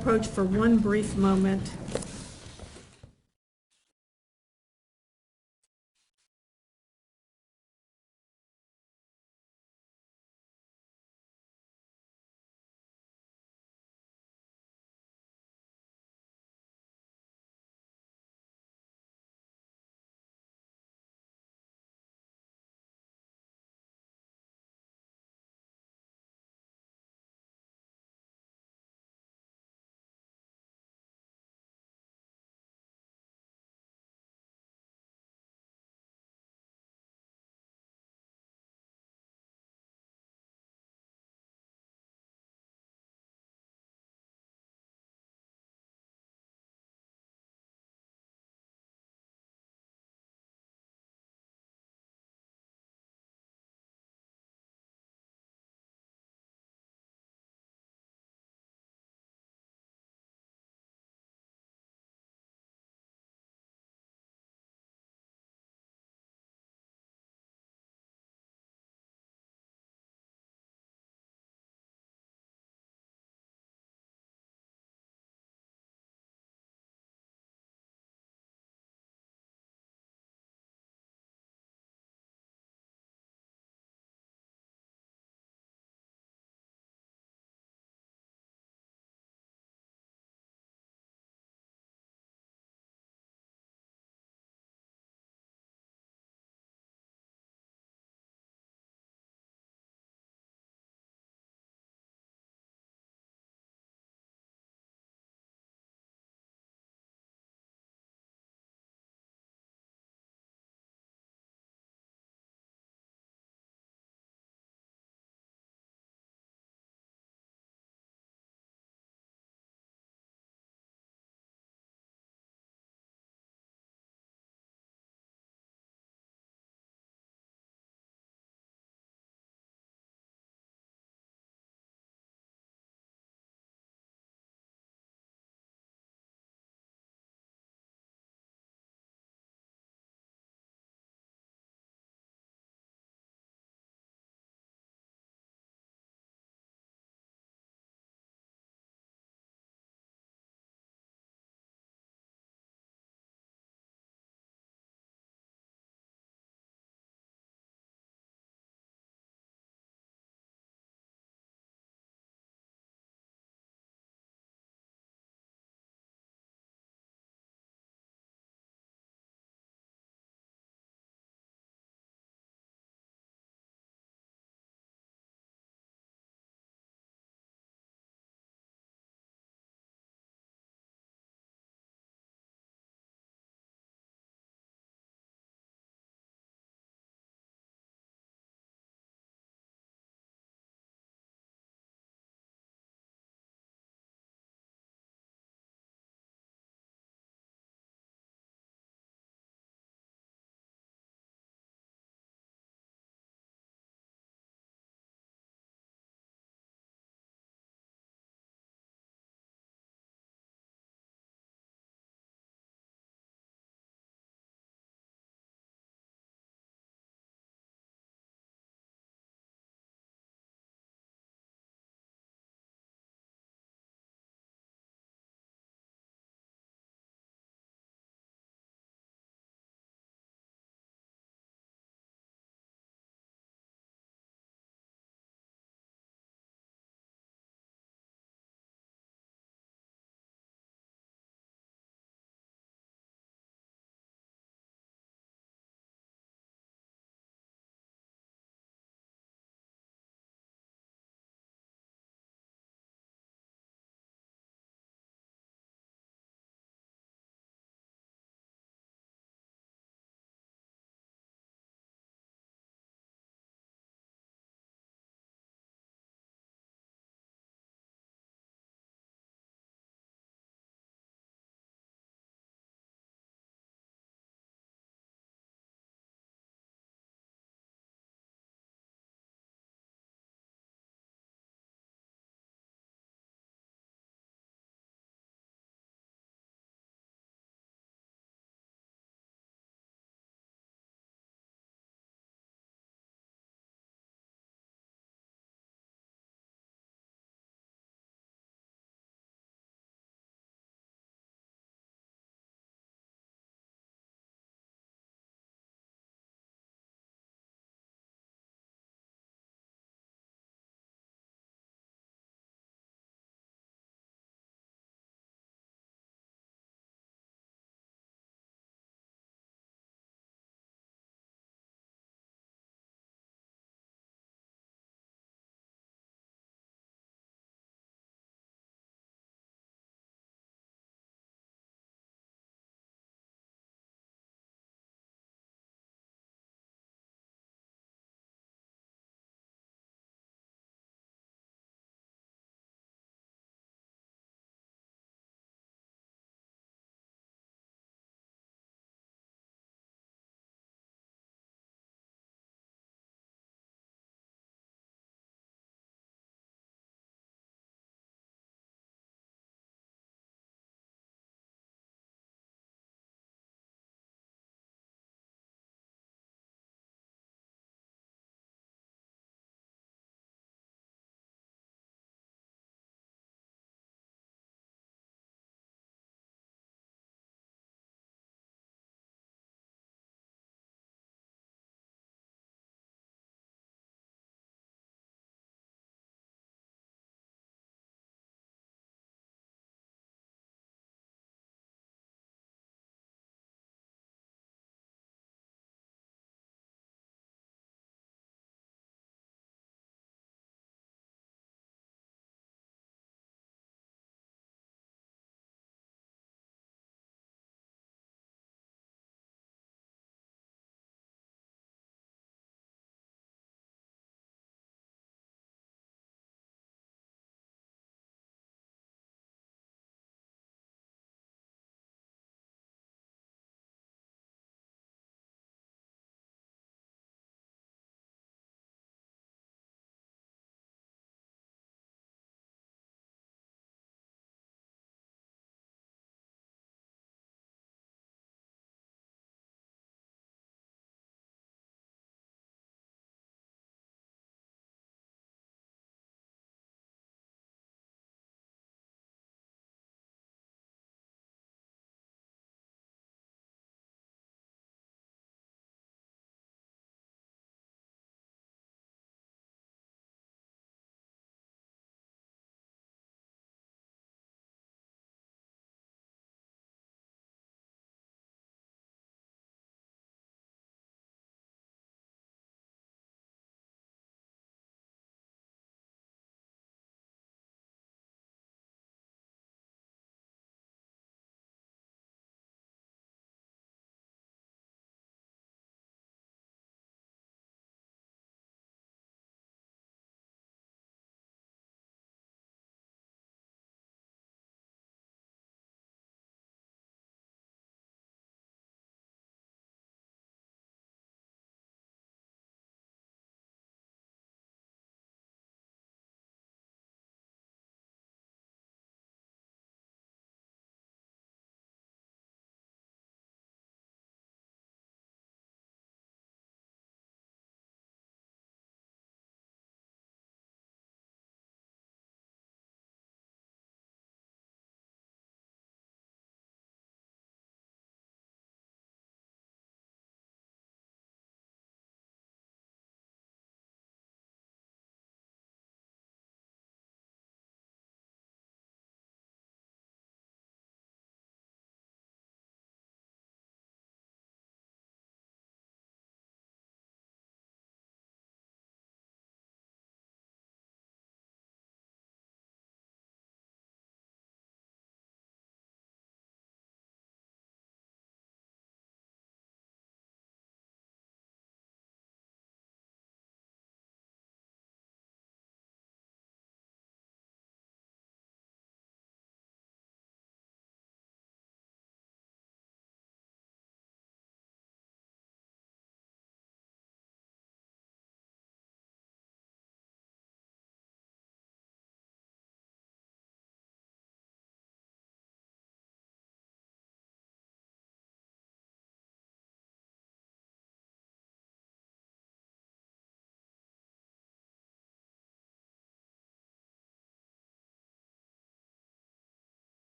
approach for one brief moment.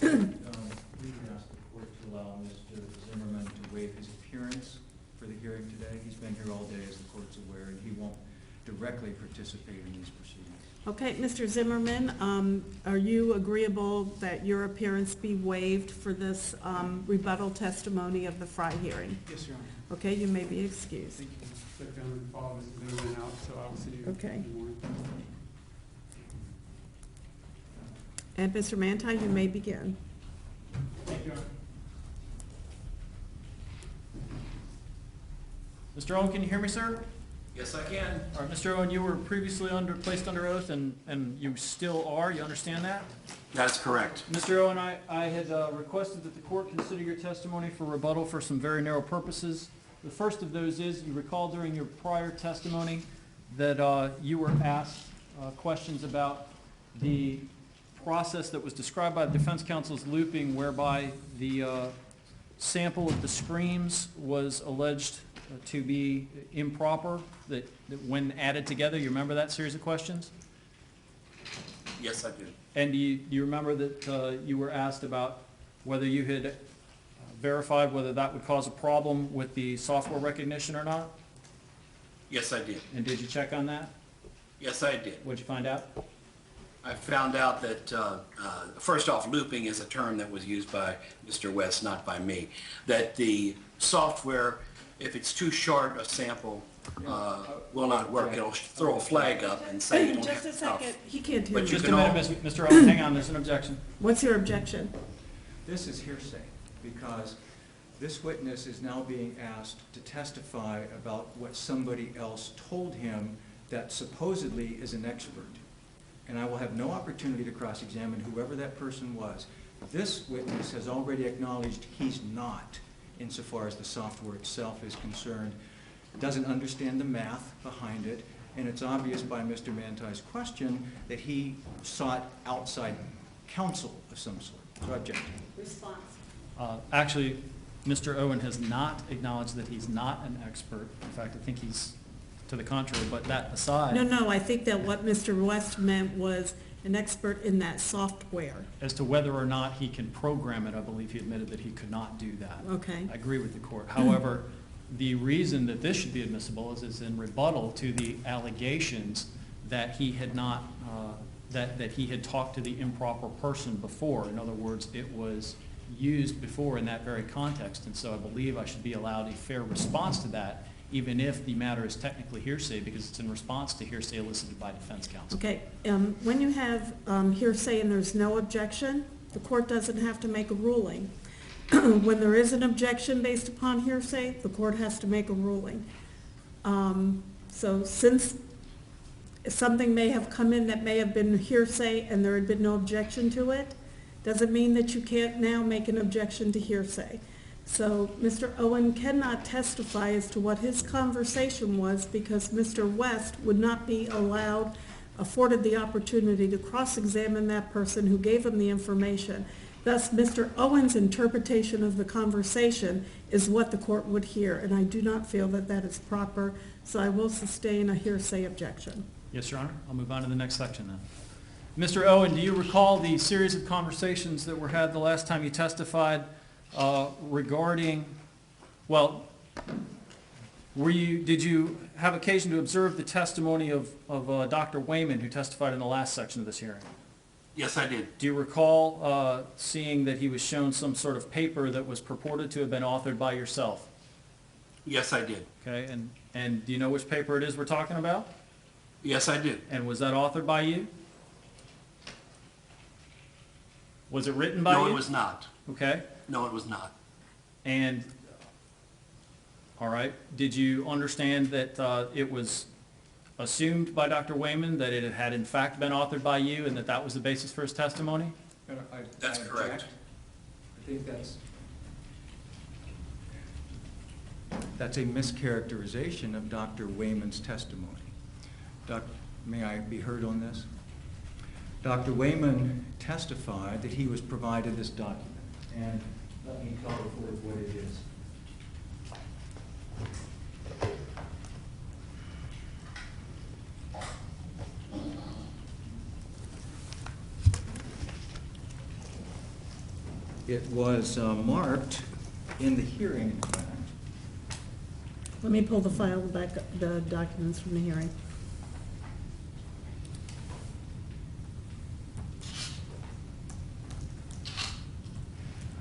We would ask the court to allow Mr. Zimmerman to waive his appearance for the hearing today. He's been here all day, as the court's aware, and he won't directly participate in these proceedings. Okay, Mr. Zimmerman, are you agreeable that your appearance be waived for this rebuttal testimony of the Fry hearing? Yes, Your Honor. Okay, you may be excused. Thank you. Step down and follow Mr. Zimmerman out, so I will see you Okay. in the morning. And Mr. Manti, you may begin. Thank you, Your Honor. Mr. Owen, can you hear me, sir? Yes, I can. All right, Mr. Owen, you were previously placed under oath, and you still are. You understand that? That's correct. Mr. Owen, I had requested that the court consider your testimony for rebuttal for some very narrow purposes. The first of those is, you recall during your prior testimony that you were asked questions about the process that was described by the defense counsel's looping, whereby the sample of the screams was alleged to be improper, that when added together. You remember that series of questions? Yes, I do. And do you remember that you were asked about whether you had verified whether that would cause a problem with the software recognition or not? Yes, I did. And did you check on that? Yes, I did. What'd you find out? I found out that, first off, looping is a term that was used by Mr. West, not by me. That the software, if it's too short a sample, will not work. It'll throw a flag up and say you don't Just a have second, enough. he can't hear But you. you Just a can minute, Mr. Owen, hang on, there's an objection. What's your objection? This is hearsay, because this witness is now being asked to testify about what somebody else told him that supposedly is an expert. And I will have no opportunity to cross-examine whoever that person was. This witness has already acknowledged he's not, insofar as the software itself is concerned, doesn't understand the math behind it, and it's obvious by Mr. Manti's question that he sought outside counsel of some sort. So I object. Response. Actually, Mr. Owen has not acknowledged that he's not an expert. In fact, I think he's to the contrary, but that aside. No, I think that what Mr. West meant was an expert in that software. As to whether or not he can program it, I believe he admitted that he could not do that. Okay. I agree with the court. However, the reason that this should be admissible is in rebuttal to the allegations that he had not, that he had talked to the improper person before. In other words, it was used before in that very context, and so I believe I should be allowed a fair response to that, even if the matter is technically hearsay, because it's in response to hearsay elicited by defense counsel. Okay, when you have hearsay and there's no objection, the court doesn't have to make a ruling. When there is an objection based upon hearsay, the court has to make a ruling. So since something may have come in that may have been hearsay and there had been no objection to it, doesn't mean that you can't now make an objection to hearsay. So Mr. Owen cannot testify as to what his conversation was because Mr. West would not be afforded the opportunity to cross-examine that person who gave him the information. Thus, Mr. Owen's interpretation of the conversation is what the court would hear, and I do not feel that that is proper, so I will sustain a hearsay objection. Yes, Your Honor. I'll move on to the next section then. Mr. Owen, do you recall the series of conversations that were had the last time you testified regarding, well, did you have occasion to observe the testimony of Dr. Wayman, who testified in the last section of this hearing? Yes, I did. Do you recall seeing that he was shown some sort of paper that was purported to have been authored by yourself? Yes, I did. Okay, and do you know which paper it is we're talking about? Yes, I did. And was that authored by you? Was it written by you? No, it was not. Okay. No, it was not. And, all right, did you understand that it was assumed by Dr. Wayman that it had in fact been authored by you and that that was the basis for his testimony? That's correct. I think that's a mischaracterization of Dr. Wayman's testimony. May I be heard on this? Dr. Wayman testified that he was provided this document, and let me tell the court what it is. It was marked in the hearing, in fact. Let me pull the file back, the documents from the hearing.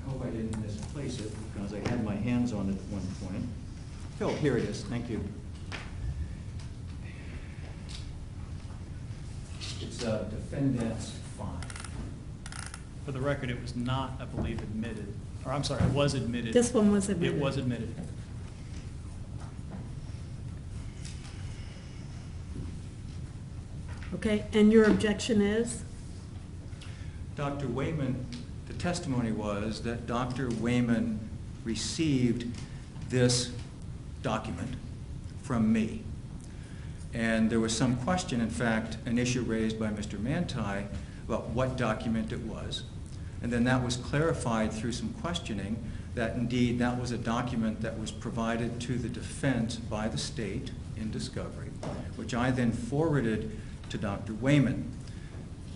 I hope I didn't misplace it because I had my hands on it at one point. Oh, here it is. Thank you. It's Defendant's 5. For the record, it was not, I believe, admitted, or I'm sorry, it was admitted. This one was admitted. It was admitted. Okay, and your objection is? Dr. Wayman, the testimony was that Dr. Wayman received this document from me. And there was some question, in fact, an issue raised by Mr. Manti about what document it was. And then that was clarified through some questioning that indeed that was a document that was provided to the defense by the state in discovery, which I then forwarded to Dr. Wayman.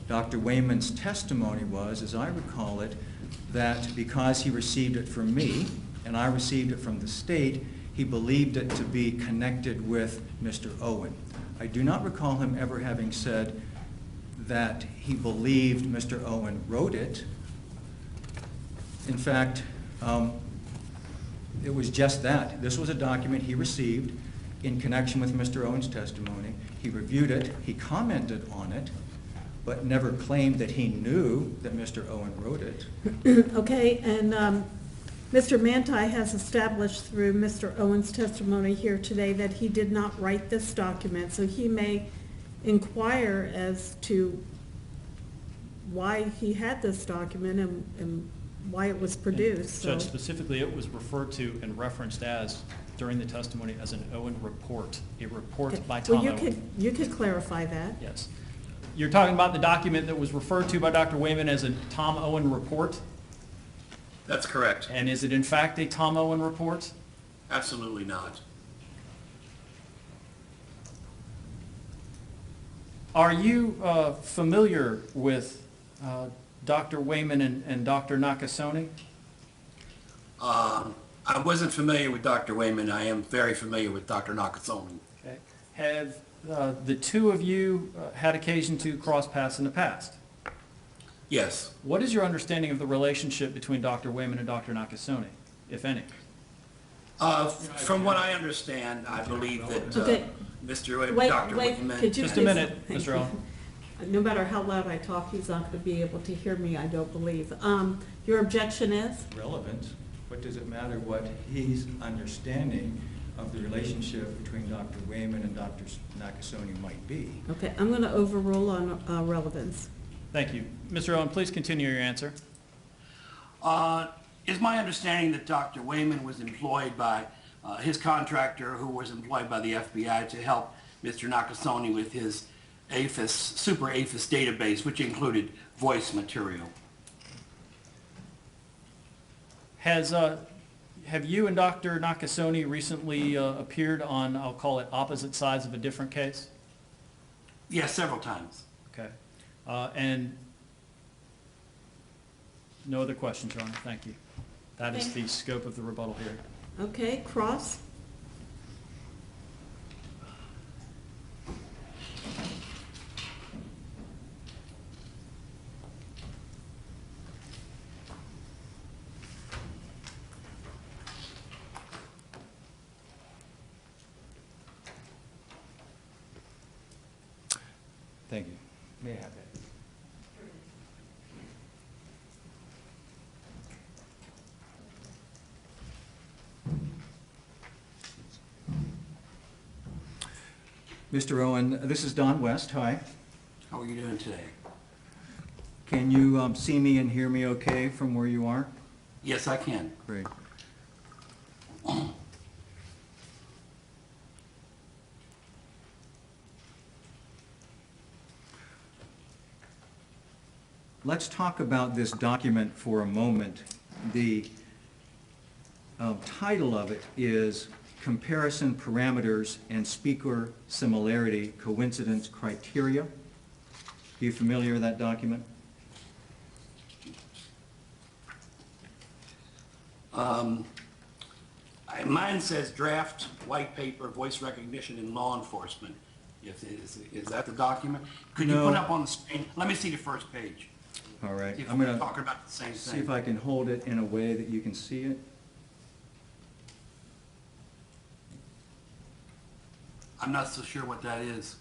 Dr. Wayman's testimony was, as I recall it, that because he received it from me and I received it from the state, he believed it to be connected with Mr. Owen. I do not recall him ever having said that he believed Mr. Owen wrote it. In fact, it was just that. This was a document he received in connection with Mr. Owen's testimony. He reviewed it, he commented on it, but never claimed that he knew that Mr. Owen wrote it. Okay, and Mr. Manti has established through Mr. Owen's testimony here today that he did not write this document, so he may inquire as to why he had this document and why it was produced. Judge, specifically, it was referred to and referenced as, during the testimony, as an Owen report, a report by Tom Owen. Well, you could clarify that. Yes. You're talking about the document that was referred to by Dr. Wayman as a Tom Owen report? That's correct. And is it in fact a Tom Owen report? Absolutely not. Are you familiar with Dr. Wayman and Dr. Nakasone? I wasn't familiar with Dr. Wayman. I am very familiar with Dr. Nakasone. Okay. Have the two of you had occasion to cross paths in the past? Yes. What is your understanding of the relationship between Dr. Wayman and Dr. Nakasone, if any? From what I understand, I believe that Okay. Dr. Wayman... Could you Just a please- minute, Thank Mr. you. Owen. No matter how loud I talk, he's not going to be able to hear me, I don't believe. Your objection is? Relevant. What does it matter what his understanding of the relationship between Dr. Wayman and Dr. Nakasone might be? Okay, I'm going to overrule on relevance. Thank you. Mr. Owen, please continue your answer. It's my understanding that Dr. Wayman was employed by his contractor, who was employed by the FBI to help Mr. Nakasone with his Super APHIS database, which included voice material. Have you and Dr. Nakasone recently appeared on, I'll call it, opposite sides of a different case? Yes, several times. Okay. And no other questions, Your Honor. Thank you. That is the scope of the rebuttal hearing. Okay, cross? Thank you. May I have that? Mr. Owen, this is Don West. Hi. How are you doing today? Can you see me and hear me okay from where you are? Yes, I can. Great. Let's talk about this document for a moment. The title of it is Comparison Parameters and Speaker Similarity Coincidence Criteria. Are you familiar with that document? Mine says draft white paper, voice recognition in law enforcement. Is that the document? Could you No. put up on the screen? Let me see the first page. All right, If I'm we're gonna talking about the same see if thing. I can hold it in a way that you can see it. I'm not so sure what that is.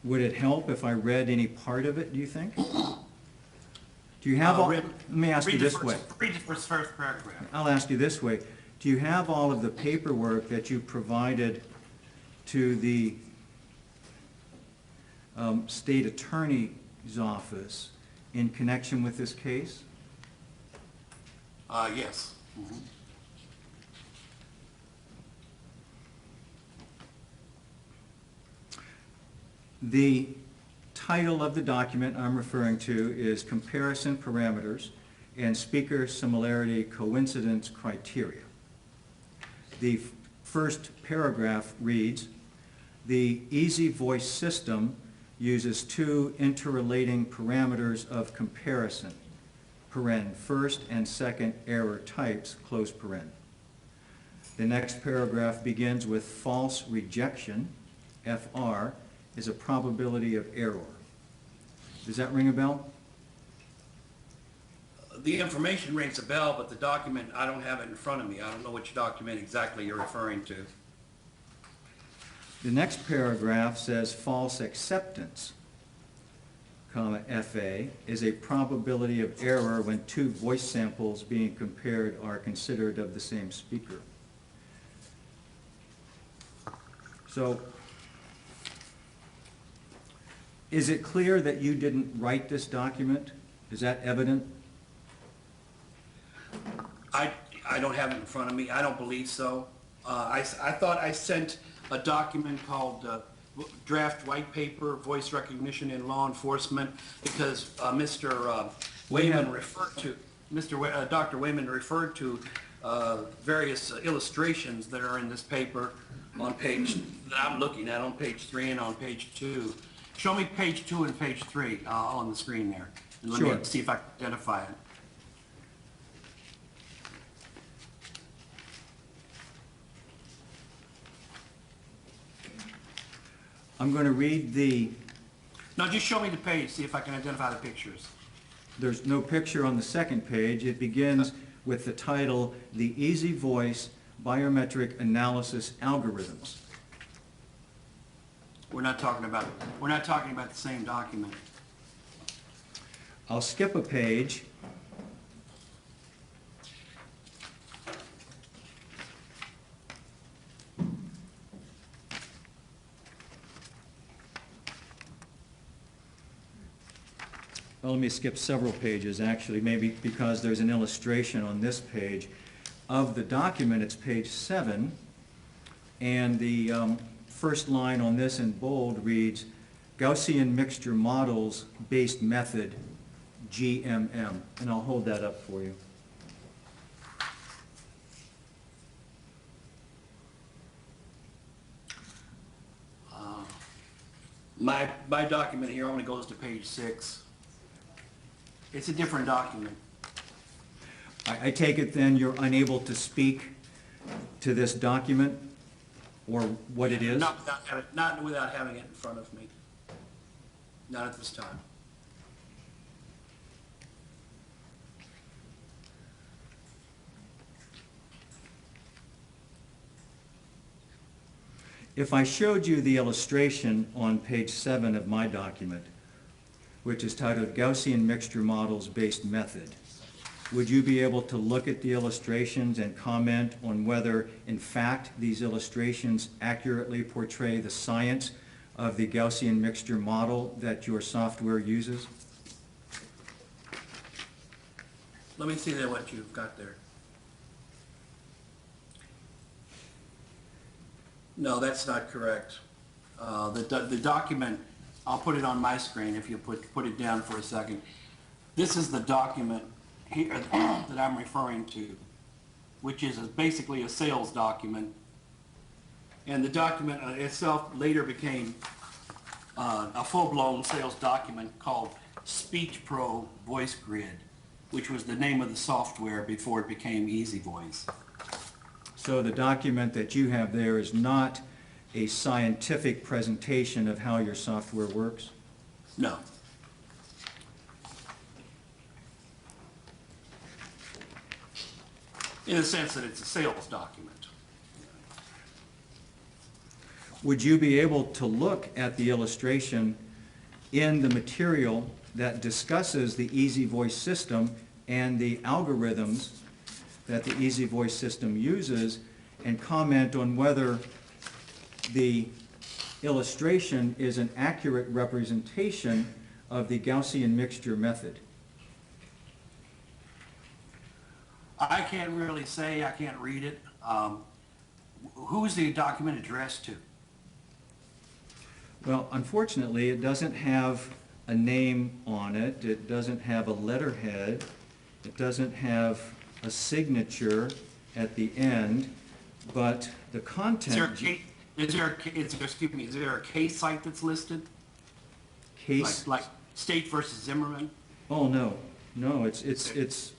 Would it help if I read any part of it, do you think? Do you have all, Read- let me ask you read the this first- way. Read the first paragraph. I'll ask you this way. Do you have all of the paperwork that you provided to the state attorney's office in connection with this case? Yes. Mhm. The title of the document I'm referring to is Comparison Parameters and Speaker Similarity Coincidence Criteria. The first paragraph reads, "The Easy Voice system uses two interrelating parameters of comparison, paren, first and second error types, close paren." The next paragraph begins with false rejection, FR, is a probability of error. Does that ring a bell? The information rings a bell, but the document, I don't have it in front of me. I don't know which document exactly you're referring to. The next paragraph says false acceptance, comma, FA, is a probability of error when two voice samples being compared are considered of the same speaker. So, is it clear that you didn't write this document? Is that evident? I don't have it in front of me. I don't believe so. I thought I sent a document called Draft White Paper, Voice Recognition in Law Enforcement, because Mr. Wayman referred to, Dr. Wayman referred to various illustrations that are in this paper on page, that I'm looking at, on page 3 and on page 2. Show me page 2 and page 3 on the screen there. And let Sure. me see if I can identify it. I'm going to read the, No, just show me the page, see if I can identify the pictures. there's no picture on the second page. It begins with the title, "The Easy Voice Biometric Analysis Algorithms." We're not talking about the same document. I'll skip a page. Well, let me skip several pages, actually, maybe because there's an illustration on this page. Of the document, it's page 7, and the first line on this in bold reads, Gaussian Mixture Models Based Method, GMM, and I'll hold that up for you. My document here only goes to page 6. It's a different document. I take it then you're unable to speak to this document or what it is? Not without having it in front of me. Not at this time. If I showed you the illustration on page 7 of my document, which is titled Gaussian Mixture Models Based Method, would you be able to look at the illustrations and comment on whether, in fact, these illustrations accurately portray the science of the Gaussian mixture model that your software uses? Let me see there what you've got there. No, that's not correct. The document, I'll put it on my screen if you put it down for a second. This is the document here that I'm referring to, which is basically a sales document. And the document itself later became a full-blown sales document called Speech Pro Voice Grid. which was the name of the software before it became Easy Voice. So the document that you have there is not a scientific presentation of how your software works? No. In the sense that it's a sales document. Would you be able to look at the illustration in the material that discusses the Easy Voice system and the algorithms that the Easy Voice system uses and comment on whether the illustration is an accurate representation of the Gaussian mixture method? I can't really say, I can't read it. Who's the document addressed to? Well, unfortunately, it doesn't have a name on it. It doesn't have a letterhead. It doesn't have a signature at the end, but the content... Is there a case site that's listed? Case... Like State versus Zimmerman? Oh, no. No, it's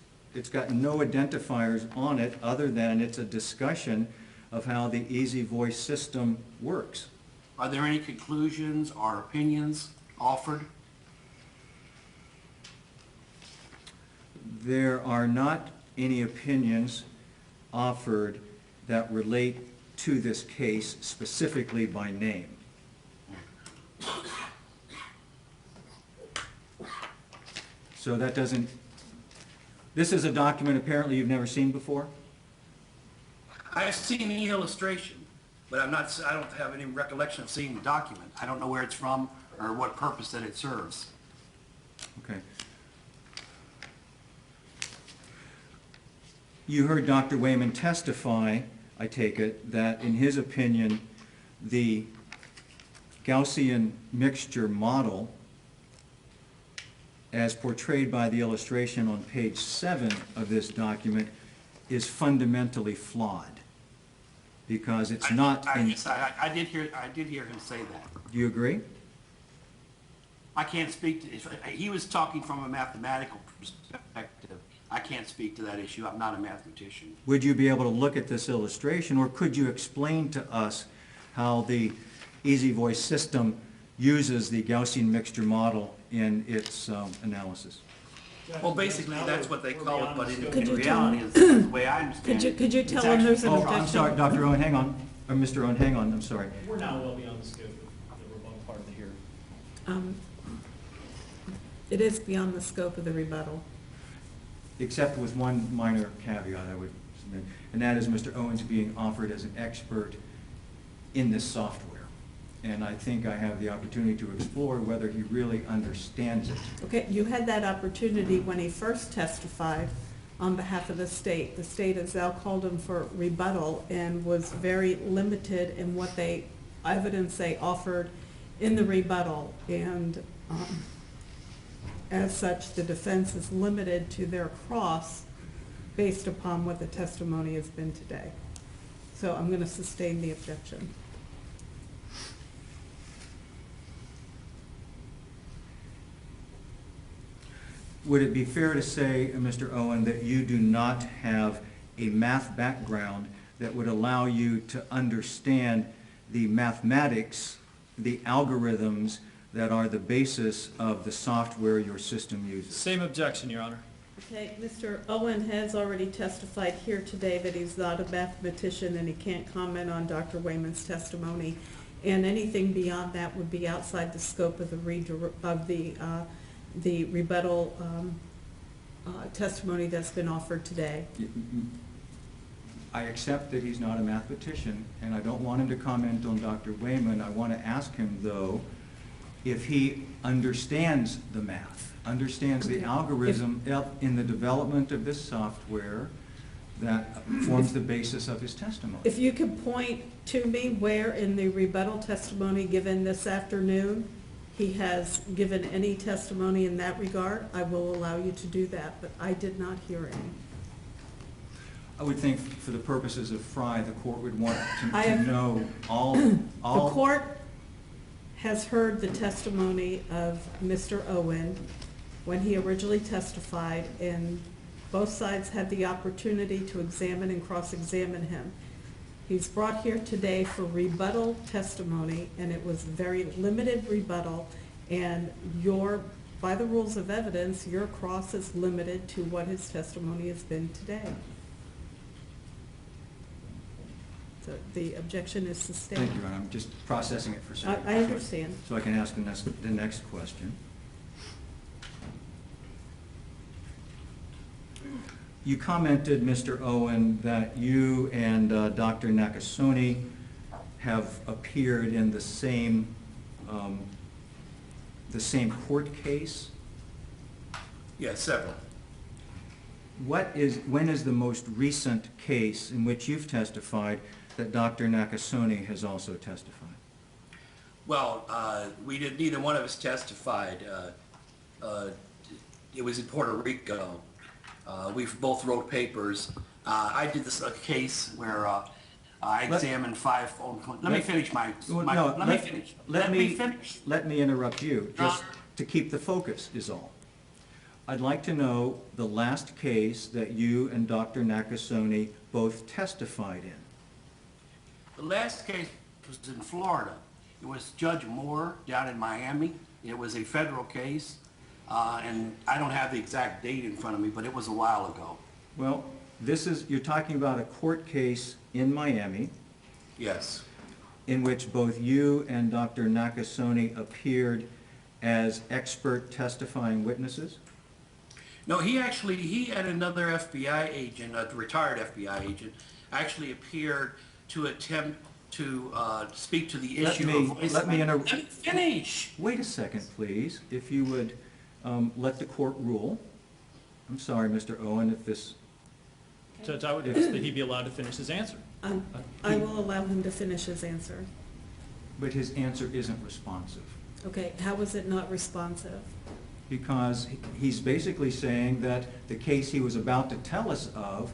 got no identifiers on it other than it's a discussion of how the Easy Voice system works. Are there any conclusions or opinions offered? There are not any opinions offered that relate to this case specifically by name. So that doesn't... This is a document apparently you've never seen before? I've seen the illustration, but I don't have any recollection of seeing the document. I don't know where it's from or what purpose that it serves. Okay. You heard Dr. Wayman testify, I take it, that in his opinion, the Gaussian mixture model, as portrayed by the illustration on page 7 of this document, is fundamentally flawed because it's not... I did hear him say that. Do you agree? I can't speak to... He was talking from a mathematical perspective. I can't speak to that issue. I'm not a mathematician. Would you be able to look at this illustration, or could you explain to us how the Easy Voice system uses the Gaussian mixture model in its analysis? Well, basically, that's what they call it, but Could in you tell reality, the way I understand it... Could you tell him there's an Oh, objection? I'm sorry, Dr. Owen, hang on. Or Mr. Owen, hang on, I'm sorry. We're now well beyond the scope of the rebuttal part of the hearing. It is beyond the scope of the rebuttal. Except with one minor caveat I would submit, and that is Mr. Owen's being offered as an expert in this software. And I think I have the opportunity to explore whether he really understands it. Okay, you had that opportunity when he first testified on behalf of the state. The state has now called him for rebuttal and was very limited in what evidence they offered in the rebuttal. And as such, the defense is limited to their cross based upon what the testimony has been today. So I'm going to sustain the objection. Would it be fair to say, Mr. Owen, that you do not have a math background that would allow you to understand the mathematics, the algorithms that are the basis of the software your system uses? Same objection, Your Honor. Okay, Mr. Owen has already testified here today that he's not a mathematician and he can't comment on Dr. Wayman's testimony. And anything beyond that would be outside the scope of the rebuttal testimony that's been offered today. I accept that he's not a mathematician, and I don't want him to comment on Dr. Wayman. I want to ask him, though, if he understands the math, understands the algorithm in the development of this software that forms the basis of his testimony. If you could point to me where in the rebuttal testimony given this afternoon he has given any testimony in that regard, I will allow you to do that, but I did not hear any. I would think for the purposes of Fry, the court would want to know all... The court has heard the testimony of Mr. Owen when he originally testified, and both sides had the opportunity to examine and cross-examine him. He's brought here today for rebuttal testimony, and it was very limited rebuttal, and by the rules of evidence, your cross is limited to what his testimony has been today. So the objection is sustained. Thank you, Your Honor. I'm just processing it for a second. I understand. So I can ask the next question. You commented, Mr. Owen, that you and Dr. Nakasone have appeared in the same court case. Yes, several. When is the most recent case in which you've testified that Dr. Nakasone has also testified? Well, neither one of us testified. It was in Puerto Rico. We both wrote papers. I did this case where I examined 5 phone calls. Let me finish. Let me interrupt you, just to keep the focus is all. I'd like to know the last case that you and Dr. Nakasone both testified in. The last case was in Florida. It was Judge Moore down in Miami. It was a federal case, and I don't have the exact date in front of me, but it was a while ago. Well, you're talking about a court case in Miami. Yes. In which both you and Dr. Nakasone appeared as expert testifying witnesses? No, he had another FBI agent, a retired FBI agent, actually appeared to attempt to speak to the issue of voice. Let me finish. Wait a second, please. If you would let the court rule. I'm sorry, Mr. Owen, if this... Judge, I would ask that he be allowed to finish his answer. I will allow him to finish his answer. But his answer isn't responsive. Okay, how was it not responsive? Because he's basically saying that the case he was about to tell us of,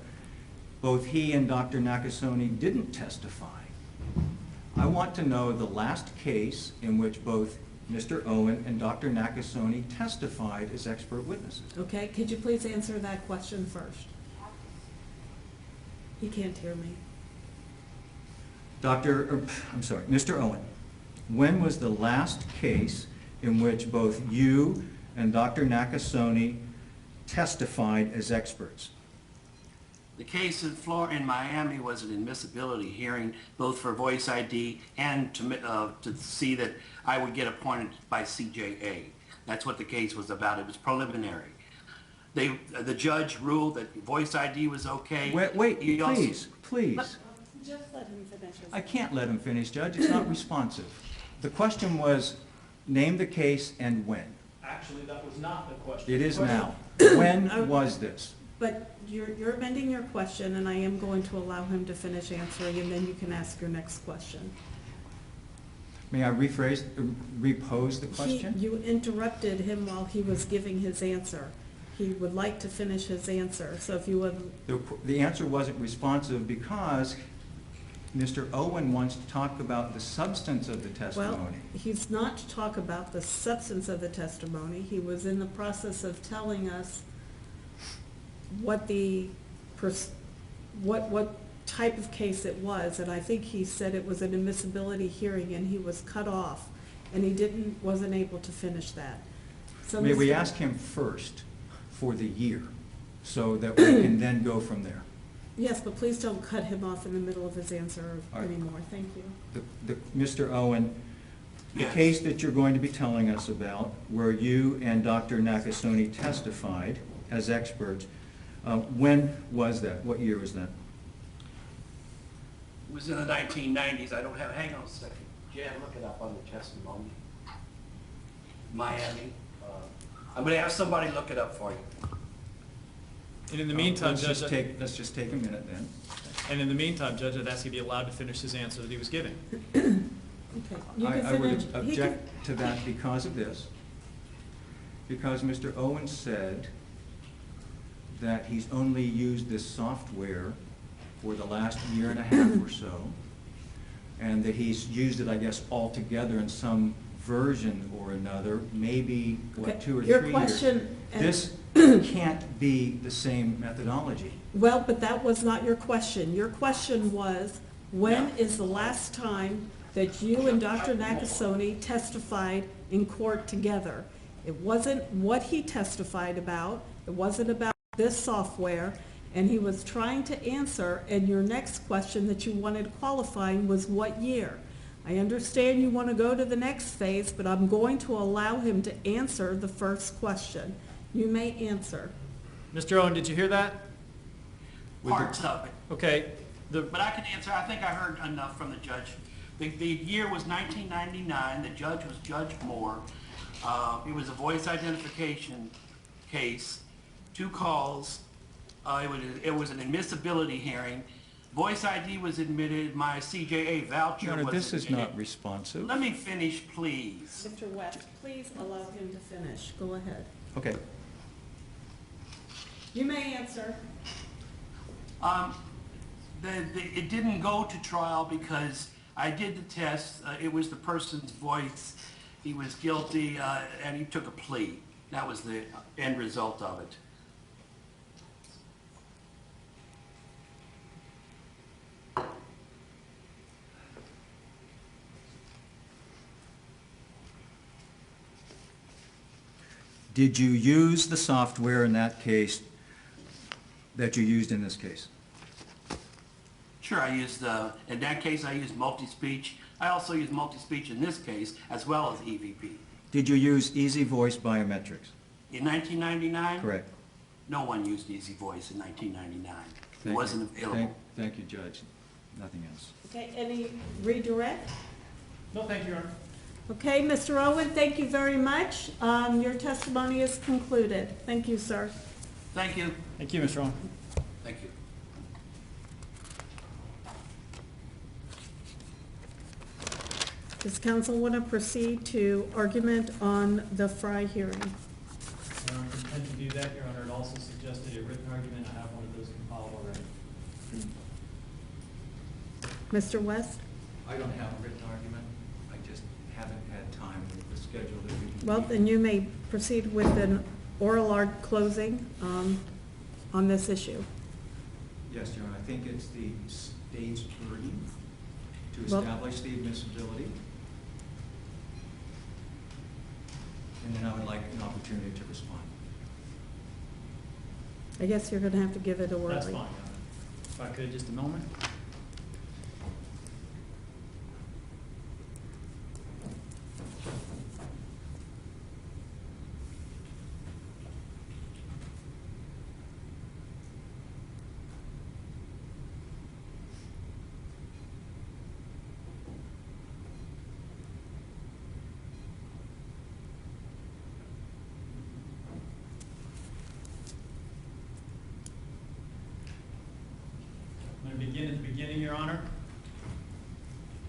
both he and Dr. Nakasone didn't testify. I want to know the last case in which both Mr. Owen and Dr. Nakasone testified as expert witnesses. Okay, could you please answer that question first? He can't hear me. Mr. Owen, when was the last case in which both you and Dr. Nakasone testified as experts? The case in Miami was an admissibility hearing, both for voice ID and to see that I would get appointed by CJA. That's what the case was about. It was preliminary. The judge ruled that voice ID was okay. Wait, please. Just let him finish his I can't let him finish, Judge. It's not responsive. The question was, name the case and when. Actually, that was not the question. It is now. When was this? But you're amending your question, and I am going to allow him to finish answering, and then you can ask your next question. May I repose the question? You interrupted him while he was giving his answer. He would like to finish his answer, so if you would... The answer wasn't responsive because Mr. Owen wants to talk about the substance of the testimony. Well, he's not to talk about the substance of the testimony. He was in the process of telling us what type of case it was, and I think he said it was an admissibility hearing, and he was cut off, and he wasn't able to finish that. So May we ask him first for the year so that we can then go from there? Yes, but please don't cut him off in the middle of his answer anymore. Thank you. Mr. Owen, the case that you're going to be telling us about, where you and Dr. Nakasone testified as experts, when was that? What year was that? It was in the 1990s. I don't have, hang on a second. Jan, look it up on the testimony. Miami. I'm going to have somebody look it up for you. And in the meantime, let's Judge... just take a minute then. And in the meantime, Judge, I'd ask you to be allowed to finish his answer that he was giving. Okay. You can I would finish. object to that because of this. Because Mr. Owen said that he's only used this software for the last year and a half or so, and that he's used it, I guess, altogether in some version or another, maybe, what, 2 or 3 years. And- This can't be the same methodology. Well, but that was not your question. Your question was, when No. is the last time that you and Dr. Nakasone testified in court together? It wasn't what he testified about, it wasn't about this software, and he was trying to answer, and your next question that you wanted qualifying was what year? I understand you want to go to the next phase, but I'm going to allow him to answer the first question. You may answer. Mr. Owen, did you hear that? Parts of it. Okay, But I can answer, I think I heard enough from the judge. The year was 1999, the judge was Judge Moore. It was a voice identification case, 2 calls. It was an admissibility hearing. Voice ID was admitted, my CJA voucher Your Honor, was this is admitted. not responsive. Let me finish, please. Mr. West, please allow him to finish. Go ahead. Okay. You may answer. It didn't go to trial because I did the test. It was the person's voice. He was guilty, and he took a plea. That was the end result of it. Did you use the software in that case that you used in this case? Sure, in that case, I used multi-speech. I also used multi-speech in this case, as well as EVP. Did you use Easy Voice Biometrics? In 1999? Correct. No one used Easy Voice in 1999. It Thank wasn't you. available. Thank you, Judge. Nothing else. Okay, any redirect? no, thank you, Your Honor. Okay, Mr. Owen, thank you very much. Your testimony is concluded. Thank you, sir. Thank you. Thank you, Mr. Owen. Thank you. Does council want to proceed to argument on the Fry hearing? Your Honor, I intend to do that, Your Honor. It also suggested a written argument. I have one of those compiled already. Mr. West? I don't have a written argument. I just haven't had time with the schedule that we. Well, then you may proceed with an oral art closing on this issue. Yes, Your Honor, I think it's the state's burden to Well- establish the admissibility. And then I would like an opportunity to respond. I guess you're going to have to give it orally. That's fine, Your Honor. If I could, just a moment. I'm going to begin at the beginning, Your Honor.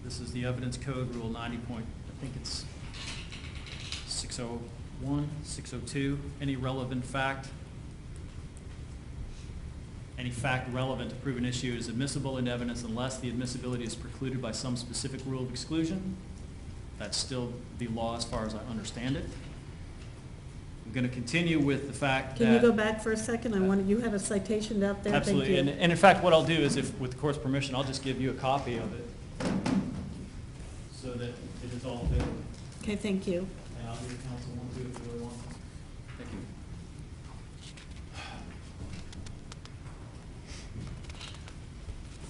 This is the Evidence Code, Rule 90 point, I think it's 601, 602. Any relevant fact, any fact relevant to prove an issue is admissible into evidence unless the admissibility is precluded by some specific rule of exclusion. That's still the law as far as I understand it. I'm going to continue with the fact that... Can you go back for a second? You have a citation out there. Absolutely, Thank you. and in fact, what I'll do is, if, with the court's permission, I'll just give you a copy of it so that it is all available. Okay, thank you. And I'll give counsel one, too, if you really want. Thank you.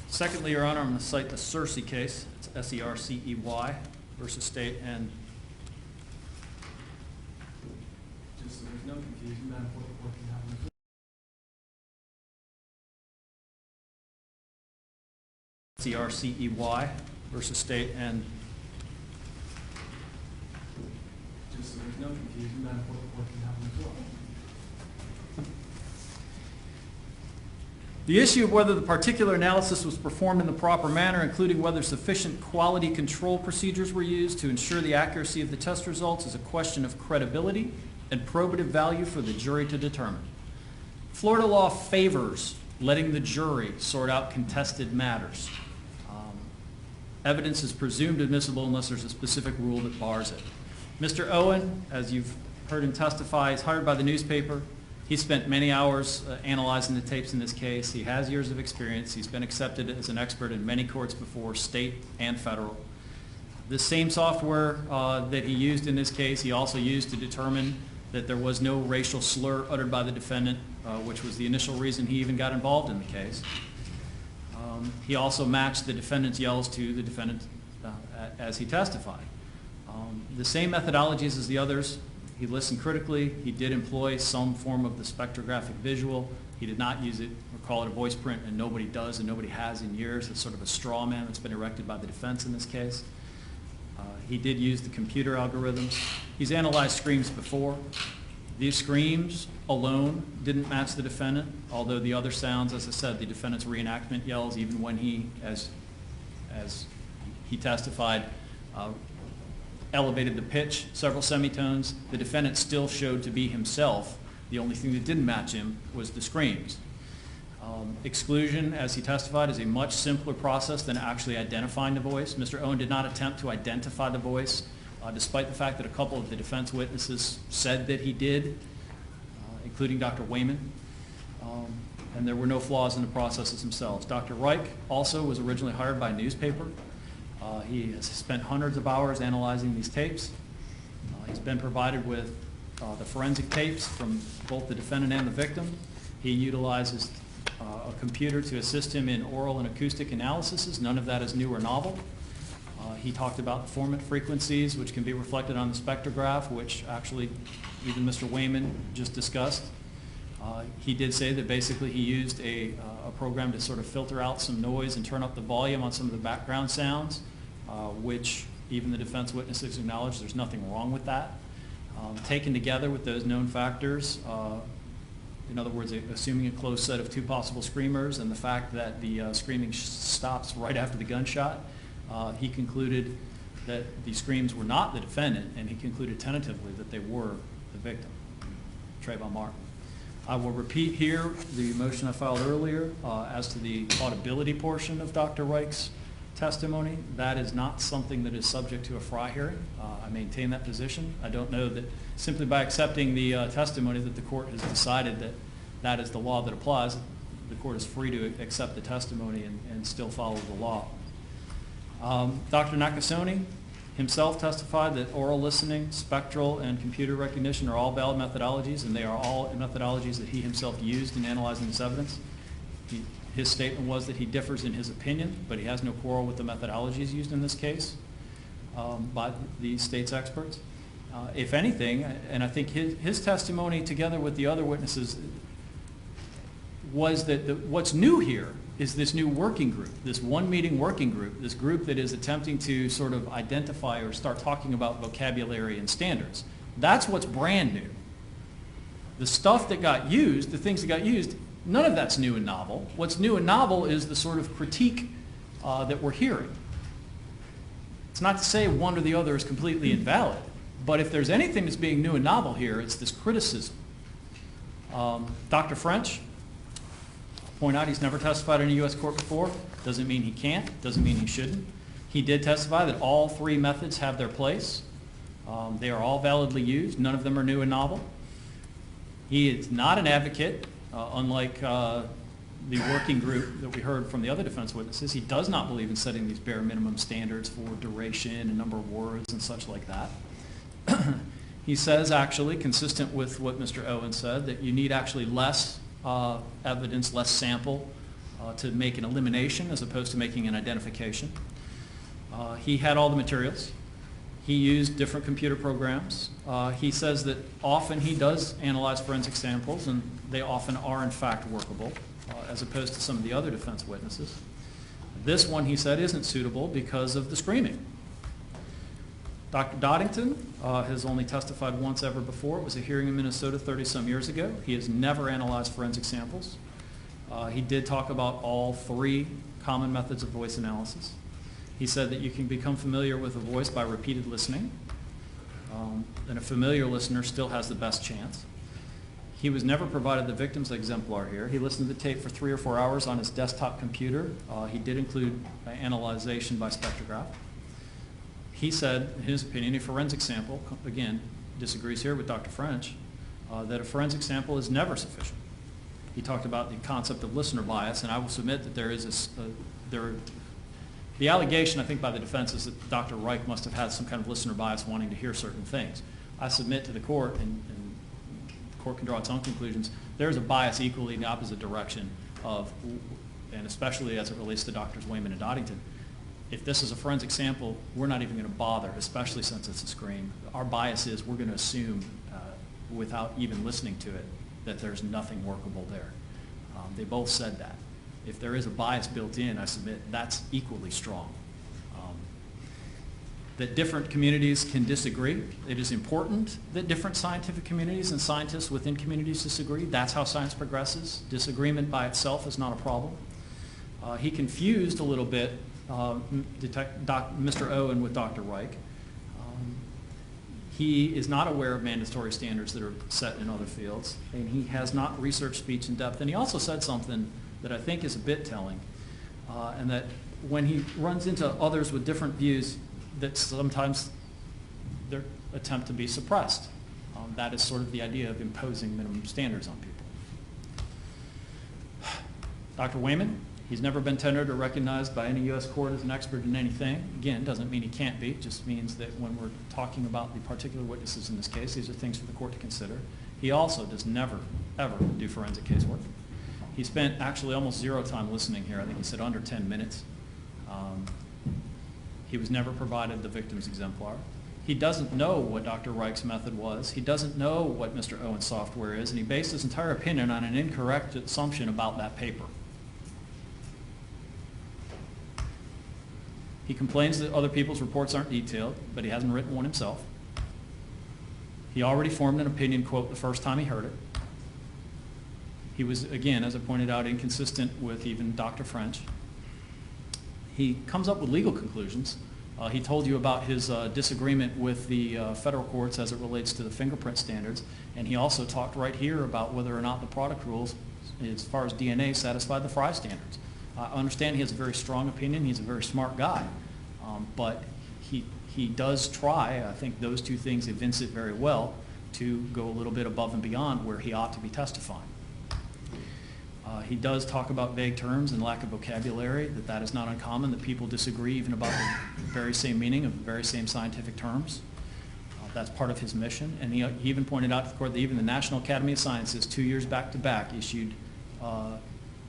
Secondly, Your Honor, I'm going to cite the Searcy case. It's S-E-R-C-E-Y versus State, and just so there's no confusion, Madam Clerk, what can happen. S-E-R-C-E-Y versus State, and just so there's no confusion, Madam Clerk, what can happen as well. The issue of whether the particular analysis was performed in the proper manner, including whether sufficient quality control procedures were used to ensure the accuracy of the test results, is a question of credibility and probative value for the jury to determine. Florida law favors letting the jury sort out contested matters. Evidence is presumed admissible unless there's a specific rule that bars it. Mr. Owen, as you've heard him testify. He's hired by the newspaper. He spent many hours analyzing the tapes in this case. He has years of experience. He's been accepted as an expert in many courts before, state and federal. The same software that he used in this case, he also used to determine that there was no racial slur uttered by the defendant, which was the initial reason he even got involved in the case. He also matched the defendant's yells to the defendant as he testified. The same methodologies as the others. He listened critically. He did employ some form of the spectrographic visual. He did not use it or call it a voice print, and nobody does and nobody has in years. It's sort of a straw man that's been erected by the defense in this case. He did use the computer algorithms. He's analyzed screams before. These screams alone didn't match the defendant, although the other sounds, as I said, the defendant's reenactment yells, even when he, as he testified, elevated the pitch several semitones, the defendant still showed to be himself. The only thing that didn't match him was the screams. Exclusion, as he testified, is a much simpler process than actually identifying the voice. Mr. Owen did not attempt to identify the voice, despite the fact that a couple of the defense witnesses said that he did, including Dr. Wayman. And there were no flaws in the processes themselves. Dr. Reich also was originally hired by a newspaper. He has spent hundreds of hours analyzing these tapes. He's been provided with the forensic tapes from both the defendant and the victim. He utilizes a computer to assist him in oral and acoustic analyses. None of that is new or novel. He talked about the formant frequencies, which can be reflected on the spectrograph, which actually even Mr. Wayman just discussed. He did say that basically he used a program to sort of filter out some noise and turn up the volume on some of the background sounds, which even the defense witnesses acknowledged there's nothing wrong with that. Taken together with those known factors, in other words, assuming a closed set of two possible screamers and the fact that the screaming stops right after the gunshot, he concluded that the screams were not the defendant, and he concluded tentatively that they were the victim, Trayvon Martin. I will repeat here the motion I filed earlier as to the audibility portion of Dr. Reich's testimony. That is not something that is subject to a Fry hearing. I maintain that position. I don't know that simply by accepting the testimony that the court has decided that that is the law that applies. The court is free to accept the testimony and still follow the law. Dr. Nakasone himself testified that oral listening, spectral, and computer recognition are all valid methodologies, and they are all methodologies that he himself used in analyzing this evidence. His statement was that he differs in his opinion, but he has no quarrel with the methodologies used in this case by the state's experts. If anything, and I think his testimony together with the other witnesses was that what's new here is this new working group, this one-meeting working group, this group that is attempting to sort of identify or start talking about vocabulary and standards. That's what's brand new. The stuff that got used, the things that got used, none of that's new and novel. What's new and novel is the sort of critique that we're hearing. It's not to say one or the other is completely invalid, but if there's anything that's being new and novel here, it's this criticism. Dr. French, point out he's never testified in a U.S. court before. Doesn't mean he can't, doesn't mean he shouldn't. He did testify that all three methods have their place. They are all validly used. None of them are new and novel. He is not an advocate, unlike the working group that we heard from the other defense witnesses. He does not believe in setting these bare minimum standards for duration and number of words and such like that. He says, actually, consistent with what Mr. Owen said, that you need actually less evidence, less sample to make an elimination as opposed to making an identification. He had all the materials. He used different computer programs. He says that often he does analyze forensic samples, and they often are in fact workable, as opposed to some of the other defense witnesses. This one, he said, isn't suitable because of the screaming. Dr. Doddington has only testified once ever before. It was a hearing in Minnesota 30-some years ago. He has never analyzed forensic samples. He did talk about all three common methods of voice analysis. He said that you can become familiar with a voice by repeated listening, and a familiar listener still has the best chance. He was never provided the victim's exemplar here. He listened to the tape for 3 or 4 hours on his desktop computer. He did include analyzation by spectrograph. He said, in his opinion, a forensic sample, again, disagrees here with Dr. French, that a forensic sample is never sufficient. He talked about the concept of listener bias, and I will submit that there is the allegation, I think, by the defense is that Dr. Reich must have had some kind of listener bias wanting to hear certain things. I submit to the court, and the court can draw its own conclusions, there is a bias equally in the opposite direction of, and especially as it relates to Drs. Wayman and Doddington. If this is a forensic sample, we're not even going to bother, especially since it's a scream. Our bias is we're going to assume, without even listening to it, that there's nothing workable there. They both said that. If there is a bias built in, I submit that's equally strong. That different communities can disagree. It is important that different scientific communities and scientists within communities disagree. That's how science progresses. Disagreement by itself is not a problem. He confused a little bit Mr. Owen with Dr. Reich. He is not aware of mandatory standards that are set in other fields, and he has not researched speech in depth. And he also said something that I think is a bit telling, and that when he runs into others with different views, that sometimes their attempt to be suppressed. That is sort of the idea of imposing minimum standards on people. Dr. Wayman, he's never been tendered or recognized by any U.S. court as an expert in anything. Again, doesn't mean he can't be, it just means that when we're talking about the particular witnesses in this case, these are things for the court to consider. He also does never, ever do forensic casework. He spent actually almost zero time listening here. I think he said under 10 minutes. He was never provided the victim's exemplar. He doesn't know what Dr. Reich's method was. He doesn't know what Mr. Owen's software is, and he based his entire opinion on an incorrect assumption about that paper. He complains that other people's reports aren't detailed, but he hasn't written one himself. He already formed an opinion, quote, the first time he heard it. He was, again, as I pointed out, inconsistent with even Dr. French. He comes up with legal conclusions. He told you about his disagreement with the federal courts as it relates to the fingerprint standards, and he also talked right here about whether or not the product rules, as far as DNA, satisfied the Fry standards. I understand he has a very strong opinion. He's a very smart guy, but he does try, I think those two things evince it very well, to go a little bit above and beyond where he ought to be testifying. He does talk about vague terms and lack of vocabulary, that is not uncommon, that people disagree even about the very same meaning of the very same scientific terms. That's part of his mission. And he even pointed out to the court that even the National Academy of Sciences, 2 years back to back, issued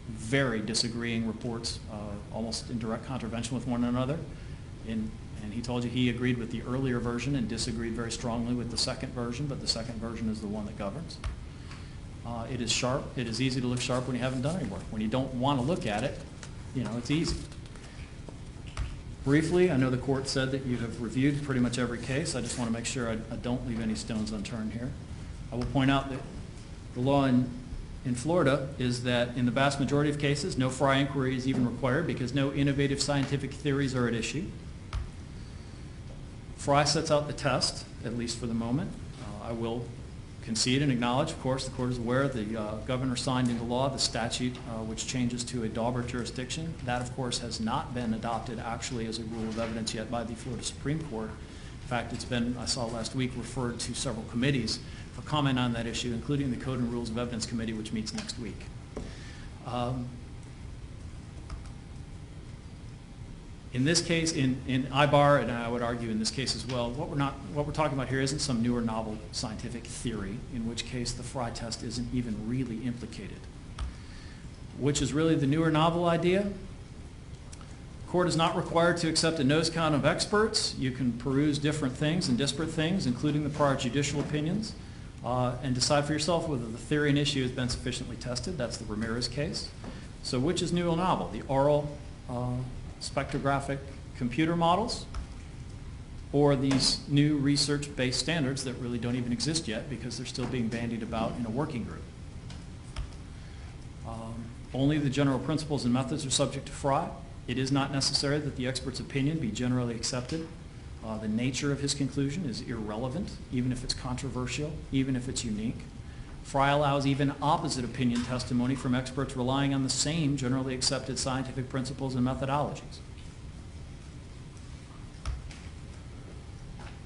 very disagreeing reports, almost in direct contravention with one another. And he told you he agreed with the earlier version and disagreed very strongly with the second version, but the second version is the one that governs. It is sharp. It is easy to look sharp when you haven't done any work. When you don't want to look at it, you know, it's easy. Briefly, I know the court said that you have reviewed pretty much every case. I just want to make sure I don't leave any stones unturned here. I will point out that the law in Florida is that in the vast majority of cases, no Fry inquiry is even required because no innovative scientific theories are at issue. Fry sets out the test, at least for the moment. I will concede and acknowledge, of course, the court is aware the governor signed into law the statute which changes to a Daubert jurisdiction. That, of course, has not been adopted actually as a rule of evidence yet by the Florida Supreme Court. In fact, it's been, I saw last week, referred to several committees for comment on that issue, including the Code and Rules of Evidence Committee, which meets next week. In this case, in IBAR, and I would argue in this case as well, what we're talking about here isn't some new or novel scientific theory, in which case the Fry test isn't even really implicated. Which is really the new or novel idea? The court is not required to accept a nose count of experts. You can peruse different things and disparate things, including the prior judicial opinions, and decide for yourself whether the theory and issue has been sufficiently tested. That's the Ramirez case. So which is new or novel? The oral spectrographic computer models, or these new research-based standards that really don't even exist yet because they're still being bandied about in a working group. Only the general principles and methods are subject to Fry. It is not necessary that the expert's opinion be generally accepted. The nature of his conclusion is irrelevant, even if it's controversial, even if it's unique. Fry allows even opposite opinion testimony from experts relying on the same generally accepted scientific principles and methodologies.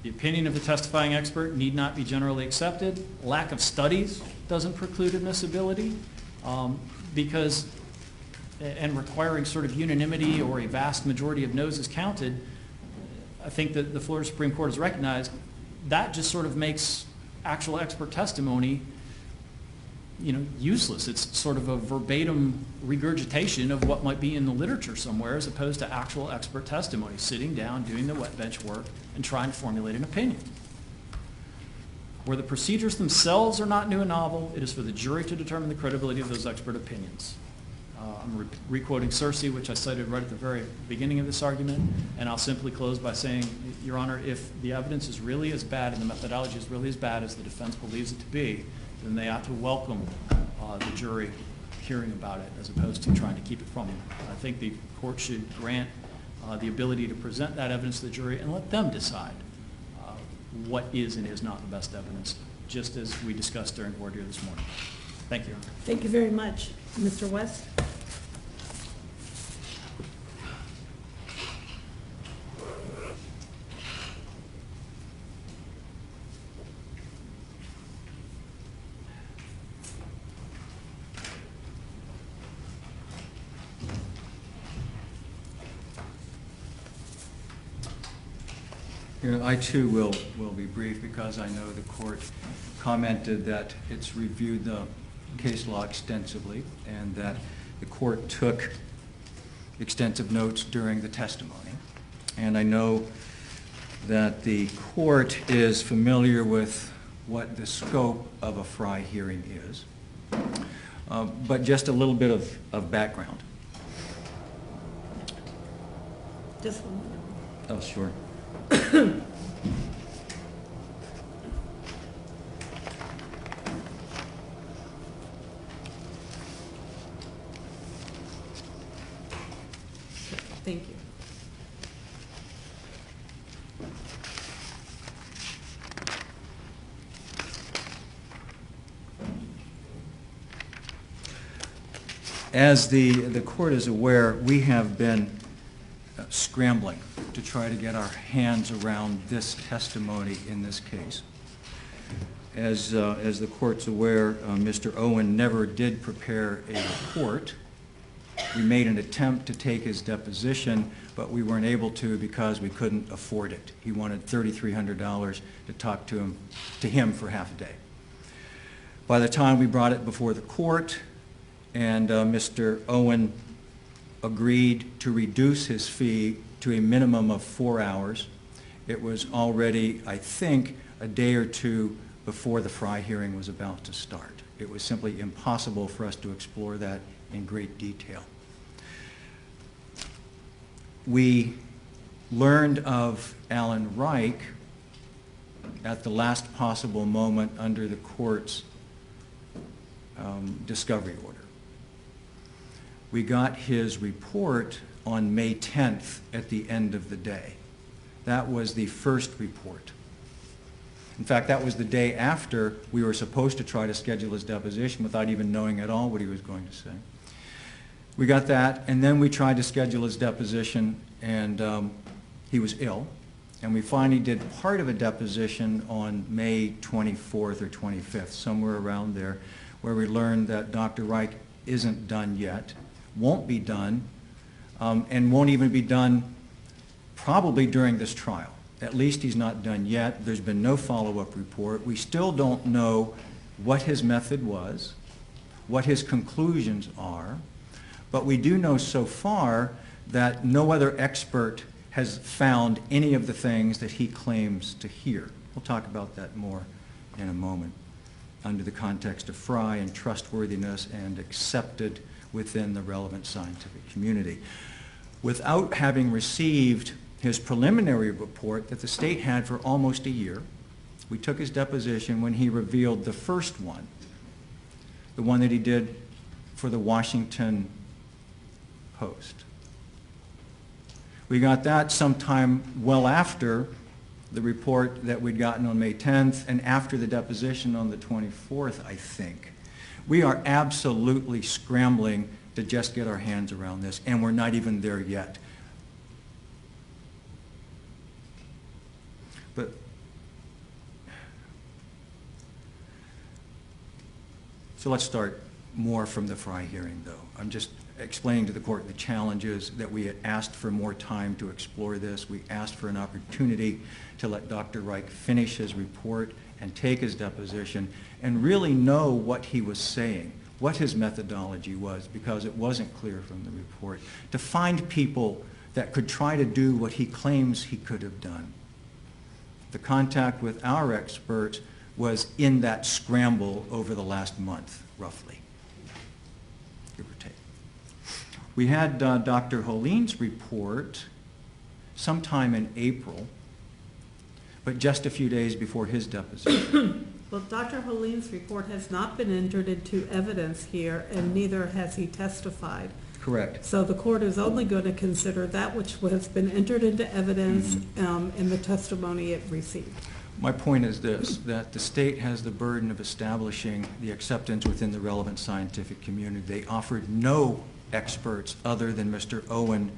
The opinion of the testifying expert need not be generally accepted. Lack of studies doesn't preclude admissibility because, and requiring sort of unanimity or a vast majority of noes is counted. I think that the Florida Supreme Court has recognized that just sort of makes actual expert testimony, useless. It's sort of a verbatim regurgitation of what might be in the literature somewhere, as opposed to actual expert testimony, sitting down, doing the wet bench work, and trying to formulate an opinion. Where the procedures themselves are not new and novel, it is for the jury to determine the credibility of those expert opinions. I'm re-quoting Cersei, which I cited right at the very beginning of this argument, and I'll simply close by saying, Your Honor, if the evidence is really as bad and the methodology is really as bad as the defense believes it to be, then they ought to welcome the jury hearing about it as opposed to trying to keep it from them. I think the court should grant the ability to present that evidence to the jury and let them decide what is and is not the best evidence, just as we discussed during voir dire this morning. Thank you, Your Honor. Thank you very much. Mr. West? I too will be brief because I know the court commented that it's reviewed the case law extensively and that the court took extensive notes during the testimony. And I know that the court is familiar with what the scope of a Frye hearing is. But just a little bit of background. Just one minute. Oh, sure. Thank you. As the court is aware, we have been scrambling to try to get our hands around this testimony in this case. As the court's aware, Mr. Owen never did prepare a report. We made an attempt to take his deposition, but we weren't able to because we couldn't afford it. He wanted $3,300 to talk to him for half a day. By the time we brought it before the court and Mr. Owen agreed to reduce his fee to a minimum of 4 hours, it was already, I think, a day or two before the Frye hearing was about to start. It was simply impossible for us to explore that in great detail. We learned of Alan Reich at the last possible moment under the court's discovery order. We got his report on May 10th at the end of the day. That was the first report. In fact, that was the day after we were supposed to try to schedule his deposition without even knowing at all what he was going to say. We got that, and then we tried to schedule his deposition, and he was ill. And we finally did part of a deposition on May 24th or 25th, somewhere around there, where we learned that Dr. Reich isn't done yet, won't be done, and won't even be done probably during this trial. At least he's not done yet. There's been no follow-up report. We still don't know what his method was, what his conclusions are, but we do know so far that no other expert has found any of the things that he claims to hear. We'll talk about that more in a moment under the context of Frye and trustworthiness and accepted within the relevant scientific community. Without having received his preliminary report that the state had for almost a year, we took his deposition when he revealed the first one, the one that he did for the Washington Post. We got that sometime well after the report that we'd gotten on May 10th and after the deposition on the 24th, I think. We are absolutely scrambling to just get our hands around this, and we're not even there yet. But So let's start more from the Fry hearing, though. I'm just explaining to the court the challenges that we had asked for more time to explore this. We asked for an opportunity to let Dr. Reich finish his report and take his deposition and really know what he was saying, what his methodology was, because it wasn't clear from the report, to find people that could try to do what he claims he could have done. The contact with our experts was in that scramble over the last month, roughly, give or take. We had Dr. Holin's report sometime in April, but just a few days before his deposition. Well, Dr. Holin's report has not been entered into evidence here, and neither has he testified. Correct. So the court is only going to consider that which has been entered into evidence in the testimony it received. My point is this, that the state has the burden of establishing the acceptance within the relevant scientific community. They offered no experts other than Mr. Owen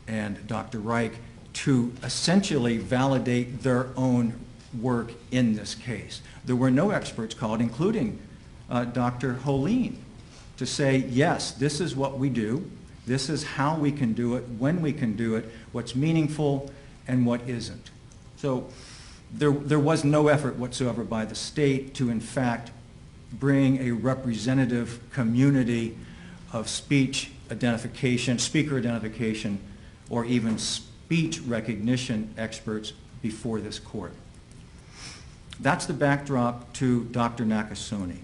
and Dr. Reich to essentially validate their own work in this case. There were no experts called, including Dr. Holin, to say, yes, this is what we do, this is how we can do it, when we can do it, what's meaningful and what isn't. So there was no effort whatsoever by the state to, in fact, bring a representative community of speech identification, speaker identification, or even speech recognition experts before this court. That's the backdrop to Dr. Nakasone.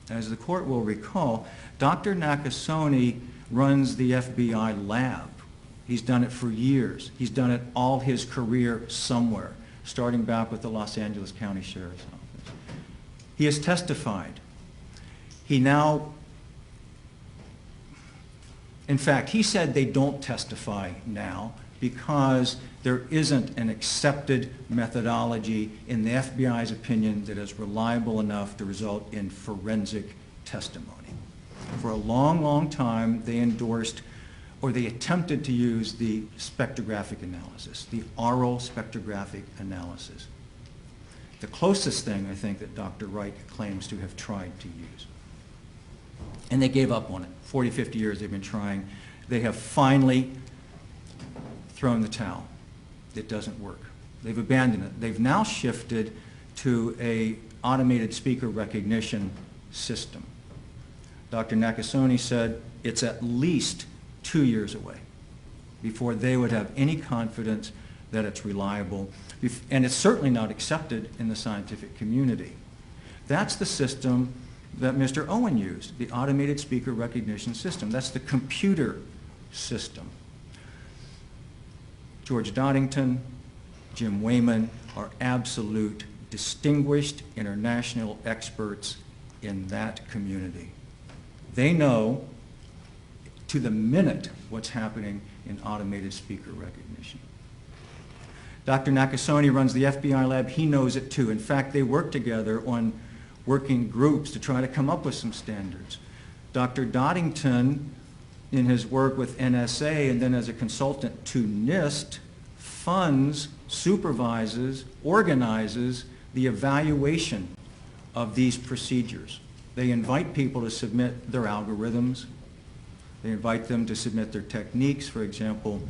As the court will recall, Dr. Nakasone runs the FBI lab. He's done it for years. He's done it all his career somewhere, starting back with the Los Angeles County Sheriff's Office. He has testified. He now, in fact, he said they don't testify now because there isn't an accepted methodology in the FBI's opinion that is reliable enough to result in forensic testimony. For a long, long time, they endorsed, or they attempted to use the spectrographic analysis, the oral spectrographic analysis. The closest thing, I think, that Dr. Reich claims to have tried to use. And they gave up on it. 40, 50 years they've been trying. They have finally thrown the towel. It doesn't work. They've abandoned it. They've now shifted to an automated speaker recognition system. Dr. Nakasone said it's at least 2 years away before they would have any confidence that it's reliable, and it's certainly not accepted in the scientific community. That's the system that Mr. Owen used, the automated speaker recognition system. That's the computer system. George Doddington, Jim Wayman are absolute distinguished international experts in that community. They know to the minute what's happening in automated speaker recognition. Dr. Nakasone runs the FBI lab. He knows it too. In fact, they work together on working groups to try to come up with some standards. Dr. Doddington, in his work with NSA and then as a consultant to NIST, funds, supervises, organizes the evaluation of these procedures. They invite people to submit their algorithms. They invite them to submit their techniques. For example,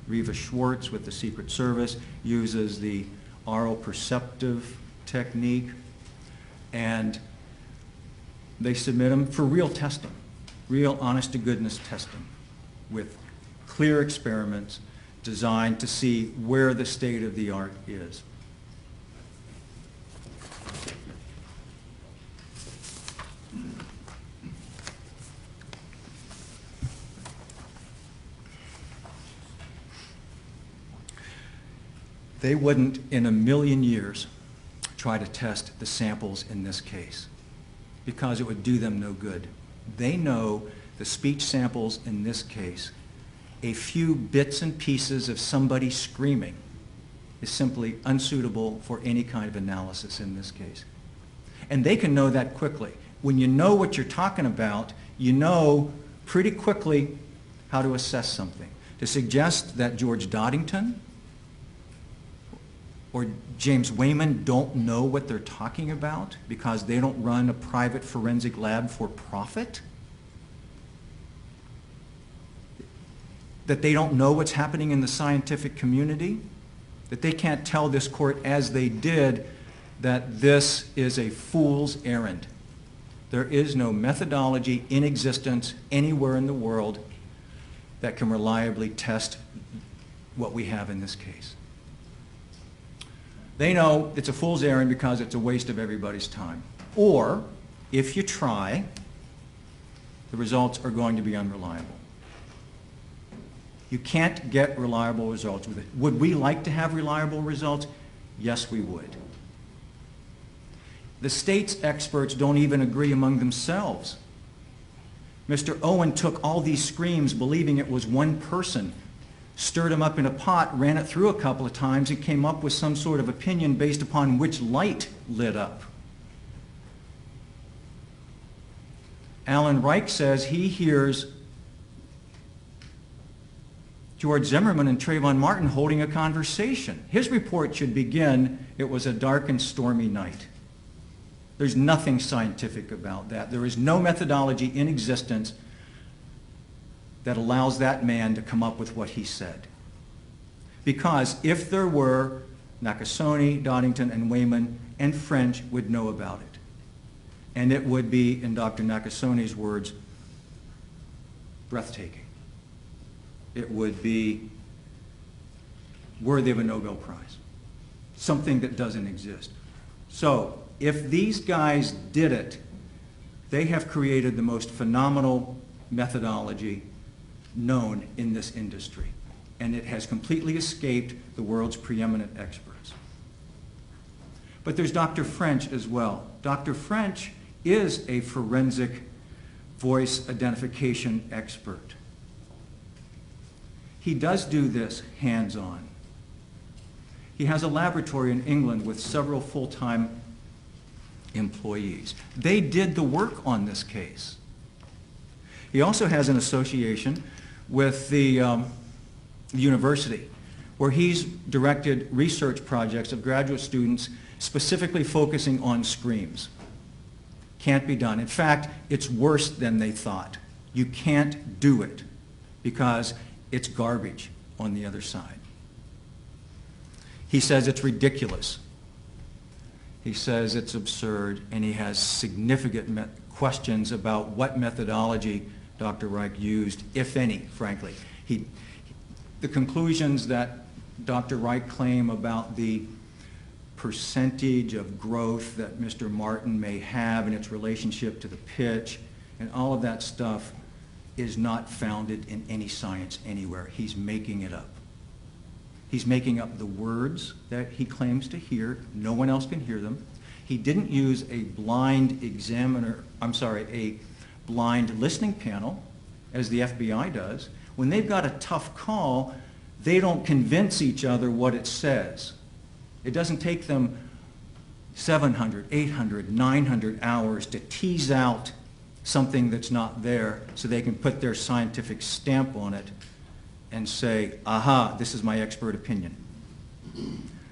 Reva Schwartz with the Secret Service uses the oral perceptive technique, and they submit them for real testing, real honest-to-goodness testing with clear experiments designed to see where the state of the art is. They wouldn't in a million years try to test the samples in this case because it would do them no good. They know the speech samples in this case, a few bits and pieces of somebody screaming is simply unsuitable for any kind of analysis in this case. And they can know that quickly. When you know what you're talking about, you know pretty quickly how to assess something. To suggest that George Doddington or James Wayman don't know what they're talking about because they don't run a private forensic lab for profit? That they don't know what's happening in the scientific community? That they can't tell this court, as they did, that this is a fool's errand? There is no methodology in existence anywhere in the world that can reliably test what we have in this case. They know it's a fool's errand because it's a waste of everybody's time. Or, if you try, the results are going to be unreliable. You can't get reliable results with it. Would we like to have reliable results? Yes, we would. The state's experts don't even agree among themselves. Mr. Owen took all these screams believing it was one person, stirred them up in a pot, ran it through a couple of times, and came up with some sort of opinion based upon which light lit up. Alan Reich says he hears George Zimmerman and Trayvon Martin holding a conversation. His report should begin, "It was a dark and stormy night." There's nothing scientific about that. There is no methodology in existence that allows that man to come up with what he said. Because if there were, Nakasone, Doddington, and Wayman, and French would know about it. And it would be, in Dr. Nakasone's words, breathtaking. It would be worthy of a Nobel Prize. Something that doesn't exist. So, if these guys did it, they have created the most phenomenal methodology known in this industry. And it has completely escaped the world's preeminent experts. But there's Dr. French as well. Dr. French is a forensic voice identification expert. He does do this hands-on. He has a laboratory in England with several full-time employees. They did the work on this case. He also has an association with the university where he's directed research projects of graduate students specifically focusing on screams. Can't be done. In fact, it's worse than they thought. You can't do it because it's garbage on the other side. He says it's ridiculous. He says it's absurd, and he has significant questions about what methodology Dr. Reich used, if any, frankly. The conclusions that Dr. Reich claim about the percentage of growth that Mr. Martin may have in its relationship to the pitch and all of that stuff is not founded in any science anywhere. He's making it up. He's making up the words that he claims to hear. No one else can hear them. He didn't use a blind listening panel, as the FBI does. When they've got a tough call, they don't convince each other what it says. It doesn't take them 700, 800, 900 hours to tease out something that's not there so they can put their scientific stamp on it and say, aha, this is my expert opinion.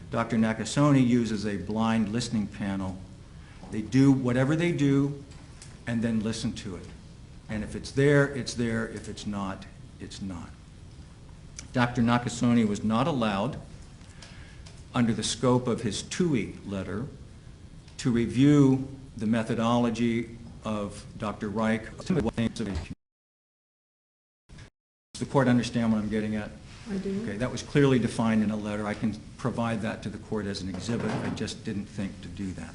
Dr. Nakasone uses a blind listening panel. They do whatever they do and then listen to it. And if it's there, it's there. If it's not, it's not. Dr. Nakasone was not allowed, under the scope of his TUI letter, to review the methodology of Dr. Reich. Does the court understand what I'm getting at? I do. Okay, that was clearly defined in a letter. I can provide that to the court as an exhibit. I just didn't think to do that.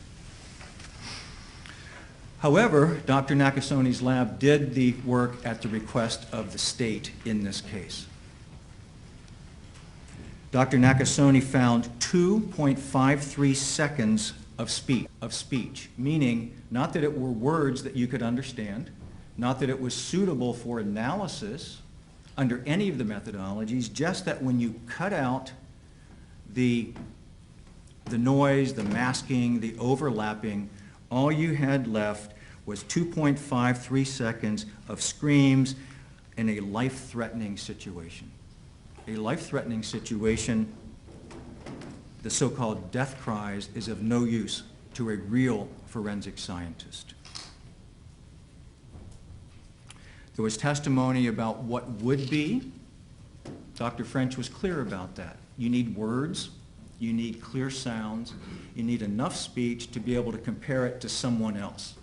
However, Dr. Nakasone's lab did the work at the request of the state in this case. Dr. Nakasone found 2.53 seconds of speech, meaning not that it were words that you could understand, not that it was suitable for analysis under any of the methodologies, just that when you cut out the noise, the masking, the overlapping, all you had left was 2.53 seconds of screams in a life-threatening situation. A life-threatening situation, the so-called death cries is of no use to a real forensic scientist. There was testimony about what would be. Dr. French was clear about that. You need words, you need clear sounds, you need enough speech to be able to compare it to someone else.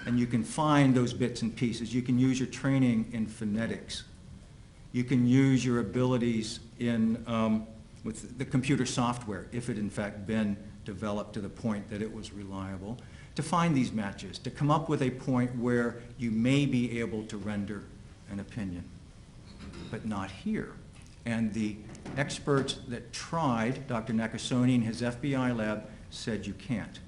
And you can find those bits and pieces. You can use your training in phonetics. You can use your abilities in, with the computer software, if it in fact been developed to the point that it was reliable, to find these matches, to come up with a point where you may be able to render an opinion, but not here. And the experts that tried, Dr. Nakasone and his FBI lab, said you can't.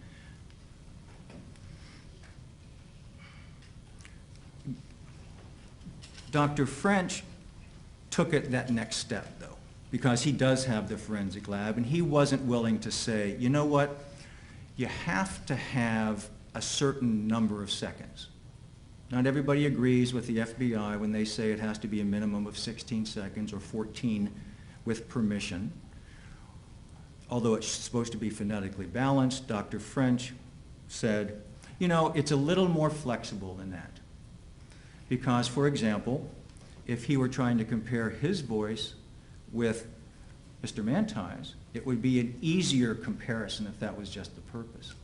Dr. French took it that next step, though, because he does have the forensic lab, and he wasn't willing to say, you know what, you have to have a certain number of seconds. Not everybody agrees with the FBI when they say it has to be a minimum of 16 seconds or 14 with permission. Although it's supposed to be phonetically balanced, Dr. French said, you know, it's a little more flexible than that. Because, for example, if he were trying to compare his voice with Mr. Mantai's, it would be an easier comparison if that was just the purpose.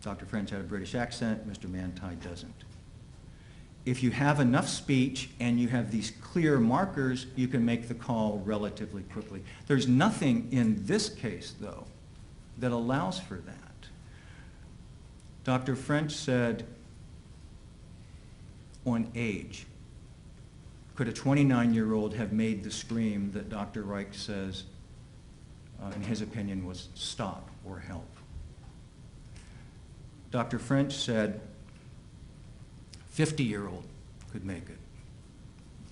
Dr. French had a British accent, Mr. Mantai doesn't. If you have enough speech and you have these clear markers, you can make the call relatively quickly. There's nothing in this case, though, that allows for that. Dr. French said, on age, could a 29-year-old have made the scream that Dr. Reich says, in his opinion, was stop or help? Dr. French said 50-year-old could make it.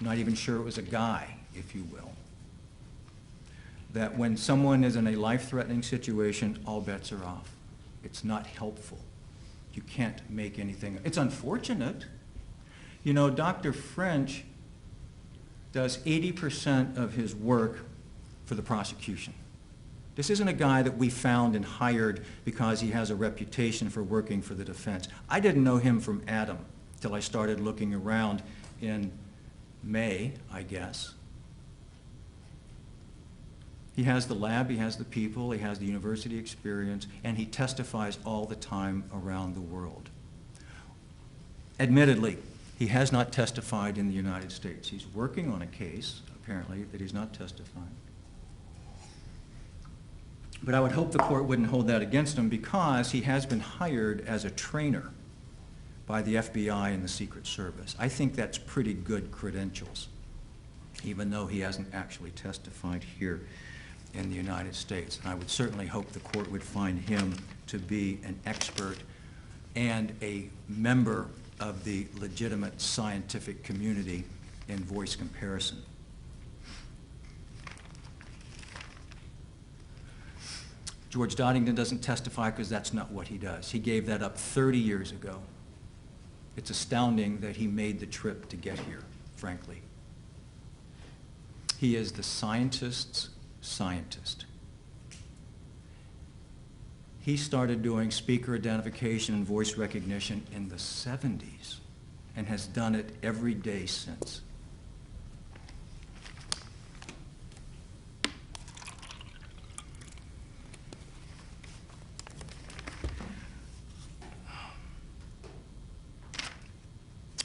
Not even sure it was a guy, if you will. That when someone is in a life-threatening situation, all bets are off. It's not helpful. You can't make anything. It's unfortunate. You know, Dr. French does 80% of his work for the prosecution. This isn't a guy that we found and hired because he has a reputation for working for the defense. I didn't know him from Adam till I started looking around in May, I guess. He has the lab, he has the people, he has the university experience, and he testifies all the time around the world. Admittedly, he has not testified in the United States. He's working on a case, apparently, that he's not testifying. But I would hope the court wouldn't hold that against him because he has been hired as a trainer by the FBI and the Secret Service. I think that's pretty good credentials, even though he hasn't actually testified here in the United States. And I would certainly hope the court would find him to be an expert and a member of the legitimate scientific community in voice comparison. George Doddington doesn't testify because that's not what he does. He gave that up 30 years ago. It's astounding that he made the trip to get here, frankly. He is the scientist's scientist. He started doing speaker identification and voice recognition in the 70s and has done it every day since.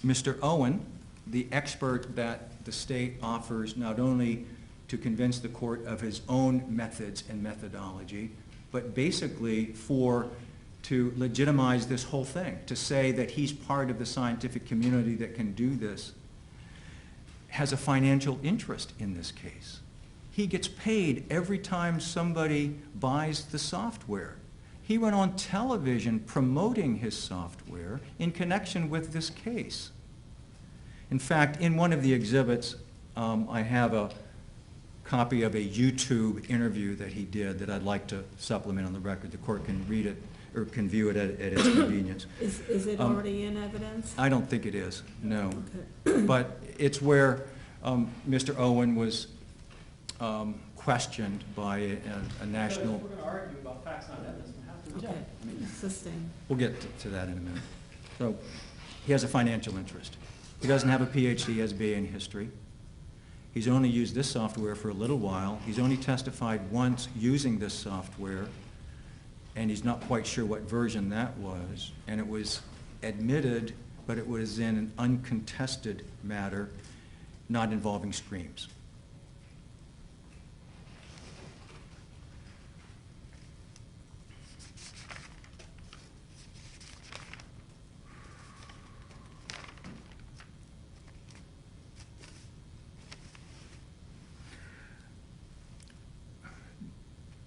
Mr. Owen, the expert that the state offers not only to convince the court of his own methods and methodology, but basically to legitimize this whole thing, to say that he's part of the scientific community that can do this, has a financial interest in this case. He gets paid every time somebody buys the software. He went on television promoting his software in connection with this case. In fact, in one of the exhibits, I have a copy of a YouTube interview that he did that I'd like to supplement on the record. The court can read it or can view it at its convenience. Is it already in evidence? I don't think it is, no. Okay. But it's where Mr. Owen was questioned by a national. We're going to argue about facts, not evidence, and have to Okay, reject. I mean, sustain. We'll get to that in a minute. So he has a financial interest. He doesn't have a PhD, he has a BA in history. He's only used this software for a little while. He's only testified once using this software, and he's not quite sure what version that was. And it was admitted, but it was in an uncontested matter, not involving screams.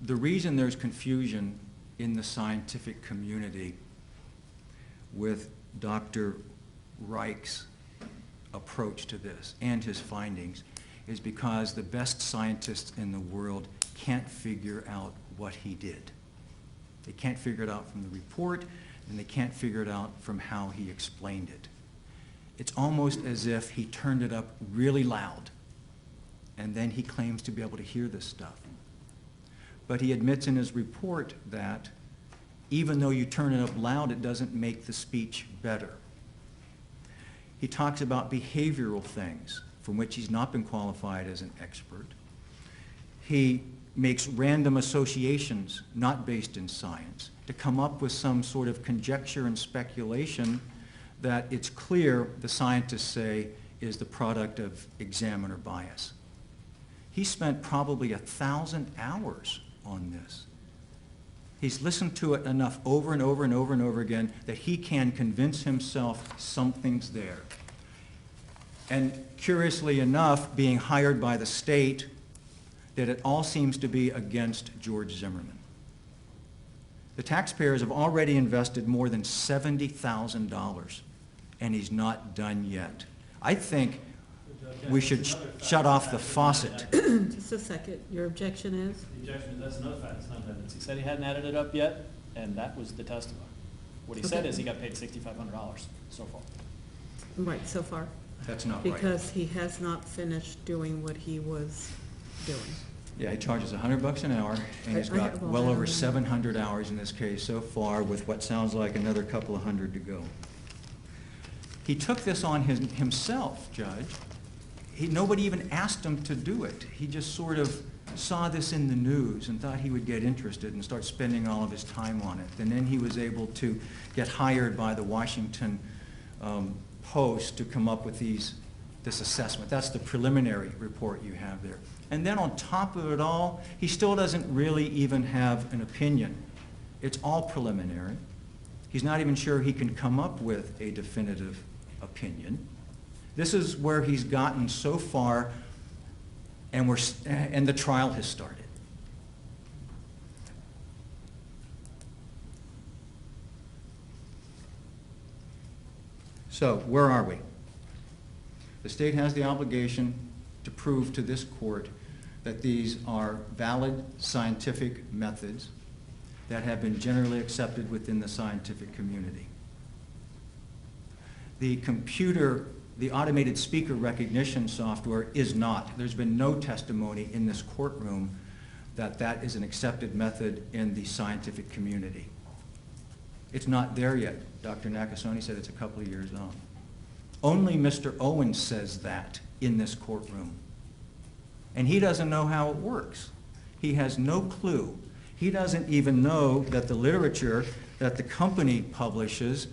The reason there's confusion in the scientific community with Dr. Reich's approach to this and his findings is because the best scientists in the world can't figure out what he did. They can't figure it out from the report, and they can't figure it out from how he explained it. It's almost as if he turned it up really loud, and then he claims to be able to hear this stuff. But he admits in his report that even though you turn it up loud, it doesn't make the speech better. He talks about behavioral things from which he's not been qualified as an expert. He makes random associations not based in science to come up with some sort of conjecture and speculation that it's clear the scientists say is the product of examiner bias. He spent probably 1,000 hours on this. He's listened to it enough over and over and over and over again that he can convince himself something's there. And curiously enough, being hired by the state, that it all seems to be against George Zimmerman. The taxpayers have already invested more than $70,000, and he's not done yet. I think we should shut off the faucet. Just a second, your objection is? The objection is that's another fact, it's not evidence. He said he hadn't added it up yet, and that was the testimony. What he said Okay. is he got paid $6,500 so far. Right, so far. That's not right. Because he has not finished doing what he was doing. Yeah, he charges $100 an hour, and he's I got have all well that over on. 700 hours in this case so far, with what sounds like another couple of hundred to go. He took this on himself, Judge. Nobody even asked him to do it. He just sort of saw this in the news and thought he would get interested and start spending all of his time on it. And then he was able to get hired by the Washington Post to come up with this assessment. That's the preliminary report you have there. And then on top of it all, he still doesn't really even have an opinion. It's all preliminary. He's not even sure he can come up with a definitive opinion. This is where he's gotten so far, and the trial has started. So, where are we? The state has the obligation to prove to this court that these are valid scientific methods that have been generally accepted within the scientific community. The automated speaker recognition software is not. There's been no testimony in this courtroom that that is an accepted method in the scientific community. It's not there yet. Dr. Nakasone said it's a couple of years on. Only Mr. Owen says that in this courtroom. And he doesn't know how it works. He has no clue. He doesn't even know that the literature that the company publishes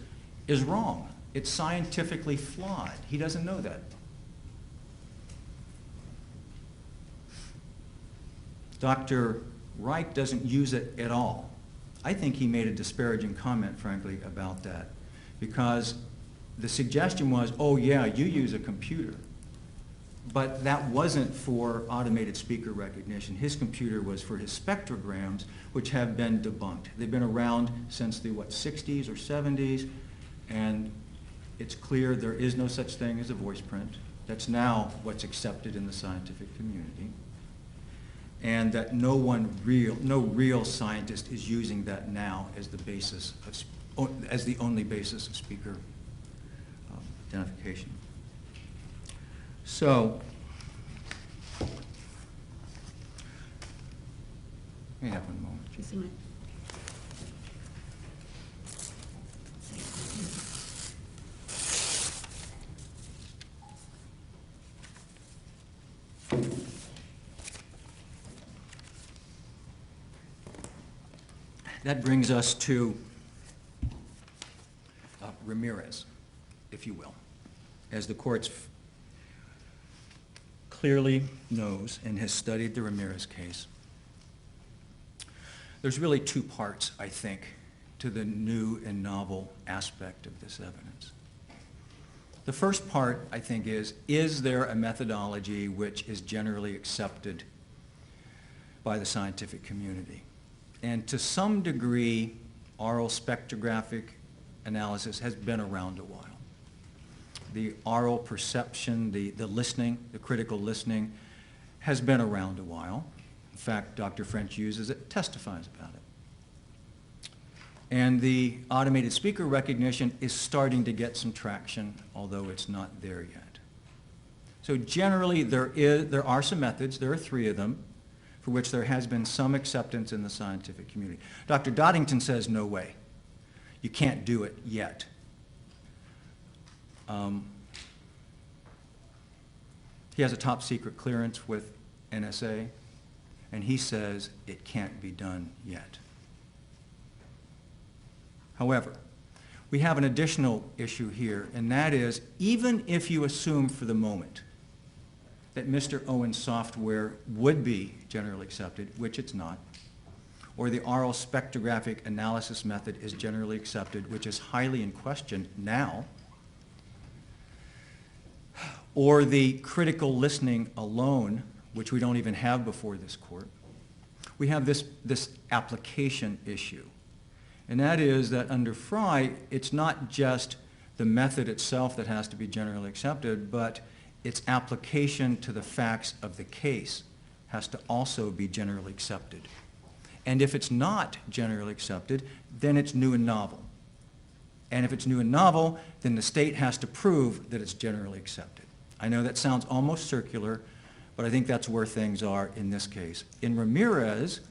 is wrong. It's scientifically flawed. He doesn't know that. Dr. Reich doesn't use it at all. I think he made a disparaging comment, frankly, about that, because the suggestion was, oh yeah, you use a computer. But that wasn't for automated speaker recognition. His computer was for his spectrograms, which have been debunked. They've been around since the, 60s or 70s, and it's clear there is no such thing as a voice print. That's now what's accepted in the scientific community. And that no real scientist is using that now as the basis of, as the only basis of speaker identification. So, May have one moment. Just a minute. That brings us to Ramirez, if you will. As the court clearly knows and has studied the Ramirez case, there's really two parts, I think, to the new and novel aspect of this evidence. The first part, I think, is there a methodology which is generally accepted by the scientific community? And to some degree, oral spectrographic analysis has been around a while. The oral perception, the listening, the critical listening, has been around a while. In fact, Dr. French uses it, testifies about it. And the automated speaker recognition is starting to get some traction, although it's not there yet. So generally, there are some methods, there are 3 of them, for which there has been some acceptance in the scientific community. Dr. Doddington says, no way. You can't do it yet. He has a top secret clearance with NSA, and he says it can't be done yet. However, we have an additional issue here, and that is, even if you assume for the moment that Mr. Owen's software would be generally accepted, which it's not, or the oral spectrographic analysis method is generally accepted, which is highly in question now, or the critical listening alone, which we don't even have before this court, we have this application issue. And that is that under Frye, it's not just the method itself that has to be generally accepted, but its application to the facts of the case has to also be generally accepted. And if it's not generally accepted, then it's new and novel. And if it's new and novel, then the state has to prove that it's generally accepted. I know that sounds almost circular, but I think that's where things are in this case. In Ramirez,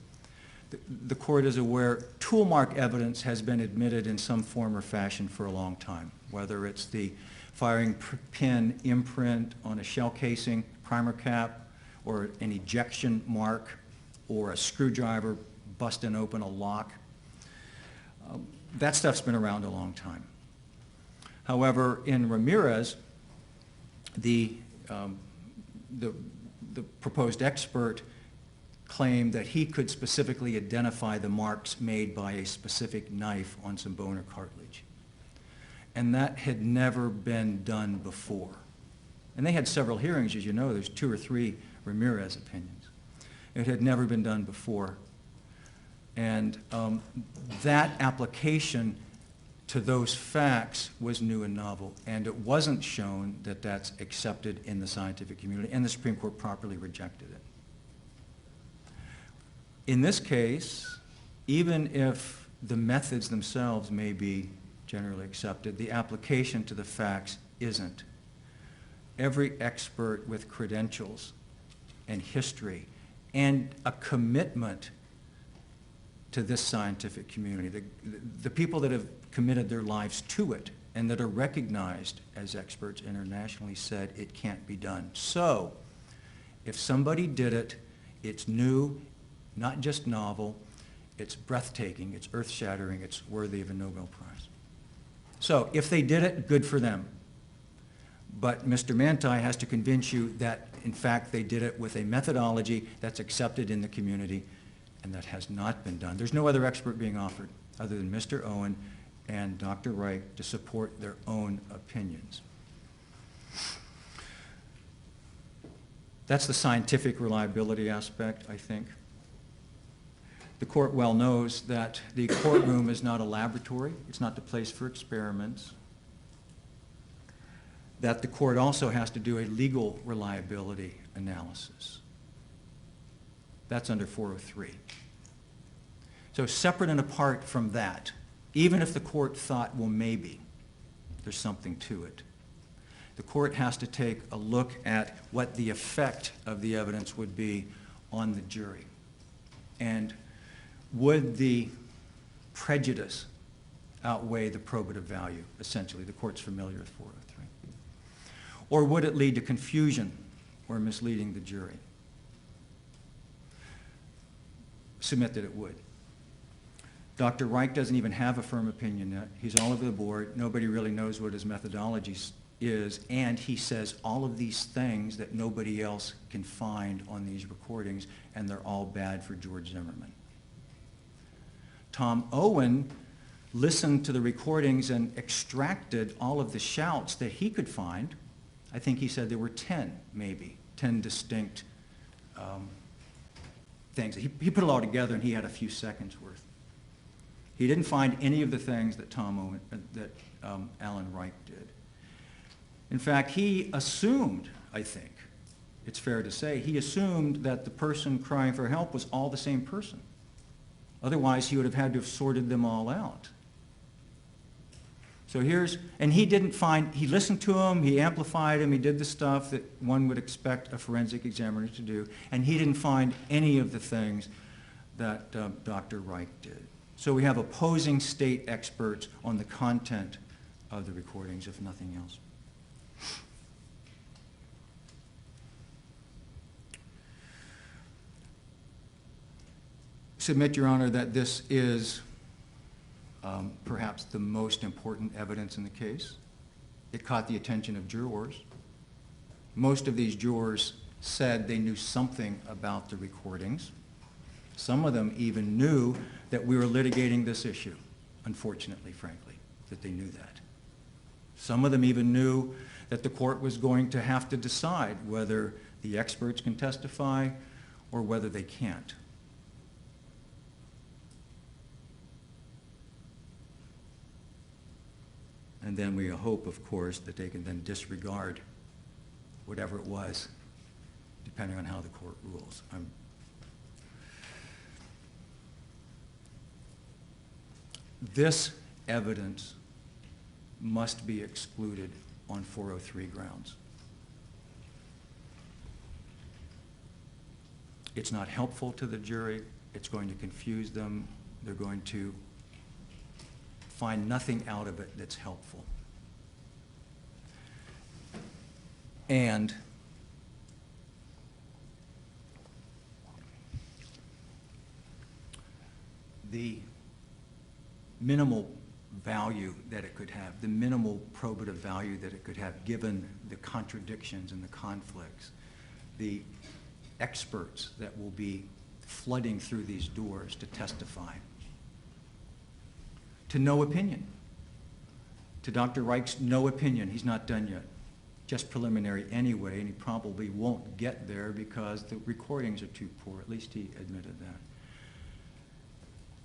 the court is aware tool mark evidence has been admitted in some form or fashion for a long time, whether it's the firing pin imprint on a shell casing, primer cap, or an ejection mark, or a screwdriver busting open a lock. That stuff's been around a long time. However, in Ramirez, the proposed expert claimed that he could specifically identify the marks made by a specific knife on some bone or cartilage. And that had never been done before. And they had several hearings, as you know. There's 2 or 3 Ramirez opinions. It had never been done before. And that application to those facts was new and novel. And it wasn't shown that that's accepted in the scientific community, and the Supreme Court properly rejected it. In this case, even if the methods themselves may be generally accepted, the application to the facts isn't. Every expert with credentials and history and a commitment to this scientific community, the people that have committed their lives to it and that are recognized as experts internationally, said it can't be done. So, if somebody did it, it's new, not just novel, it's breathtaking, it's earth-shattering, it's worthy of a Nobel Prize. So, if they did it, good for them. But Mr. Manti has to convince you that, in fact, they did it with a methodology that's accepted in the community, and that has not been done. There's no other expert being offered other than Mr. Owen and Dr. Wright to support their own opinions. That's the scientific reliability aspect, I think. The court well knows that the courtroom is not a laboratory. It's not the place for experiments. That the court also has to do a legal reliability analysis. That's under 403. So separate and apart from that, even if the court thought, well, maybe there's something to it, the court has to take a look at what the effect of the evidence would be on the jury. And would the prejudice outweigh the probative value, essentially? The court's familiar with 403. Or would it lead to confusion or misleading the jury? Submit that it would. Dr. Reich doesn't even have a firm opinion yet. He's all over the board. Nobody really knows what his methodology is, and he says all of these things that nobody else can find on these recordings, and they're all bad for George Zimmerman. Tom Owen listened to the recordings and extracted all of the shouts that he could find. I think he said there were 10, maybe, 10 distinct things. He put it all together, and he had a few seconds worth. He didn't find any of the things that Alan Reich did. In fact, he assumed, I think, it's fair to say, he assumed that the person crying for help was all the same person. Otherwise, he would have had to have sorted them all out. So and he didn't find, he listened to him, he amplified him, he did the stuff that one would expect a forensic examiner to do, and he didn't find any of the things that Dr. Reich did. So we have opposing state experts on the content of the recordings, if nothing else. Submit, Your Honor, that this is perhaps the most important evidence in the case. It caught the attention of jurors. Most of these jurors said they knew something about the recordings. Some of them even knew that we were litigating this issue, unfortunately, frankly, that they knew that. Some of them even knew that the court was going to have to decide whether the experts can testify or whether they can't. And then we hope, of course, that they can then disregard whatever it was, depending on how the court rules. This evidence must be excluded on 403 grounds. It's not helpful to the jury. It's going to confuse them. They're going to find nothing out of it that's helpful. And the minimal value that it could have, the minimal probative value that it could have given the contradictions and the conflicts, the experts that will be flooding through these doors to testify, to no opinion. To Dr. Reich's no opinion. He's not done yet. Just preliminary anyway, and he probably won't get there because the recordings are too poor. At least he admitted that.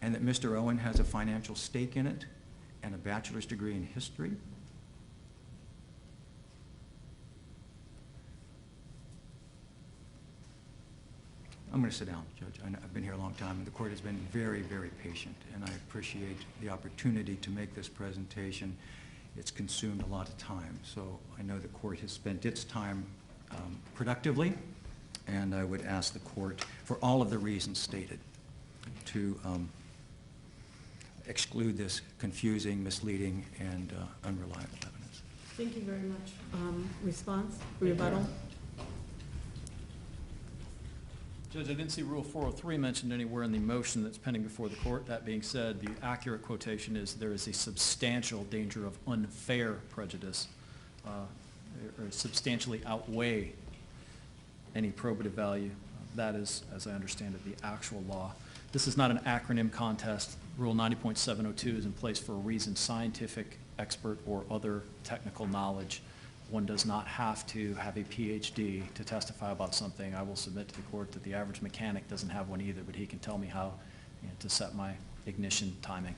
And that Mr. Owen has a financial stake in it and a bachelor's degree in history. I'm going to sit down, Judge. I've been here a long time, and the court has been very, very patient, and I appreciate the opportunity to make this presentation. It's consumed a lot of time, so I know the court has spent its time productively, and I would ask the court, for all of the reasons stated, to exclude this confusing, misleading, and unreliable evidence. Thank you very much. Response, rebuttal? Judge, I didn't see Rule 403 mentioned anywhere in the motion that's pending before the court. That being said, the accurate quotation is there is a substantial danger of unfair prejudice, or substantially outweigh any probative value. That is, as I understand it, the actual law. This is not an acronym contest. Rule 90.702 is in place for a reason: scientific, expert, or other technical knowledge. One does not have to have a PhD to testify about something. I will submit to the court that the average mechanic doesn't have one either, but he can tell me how to set my ignition timing.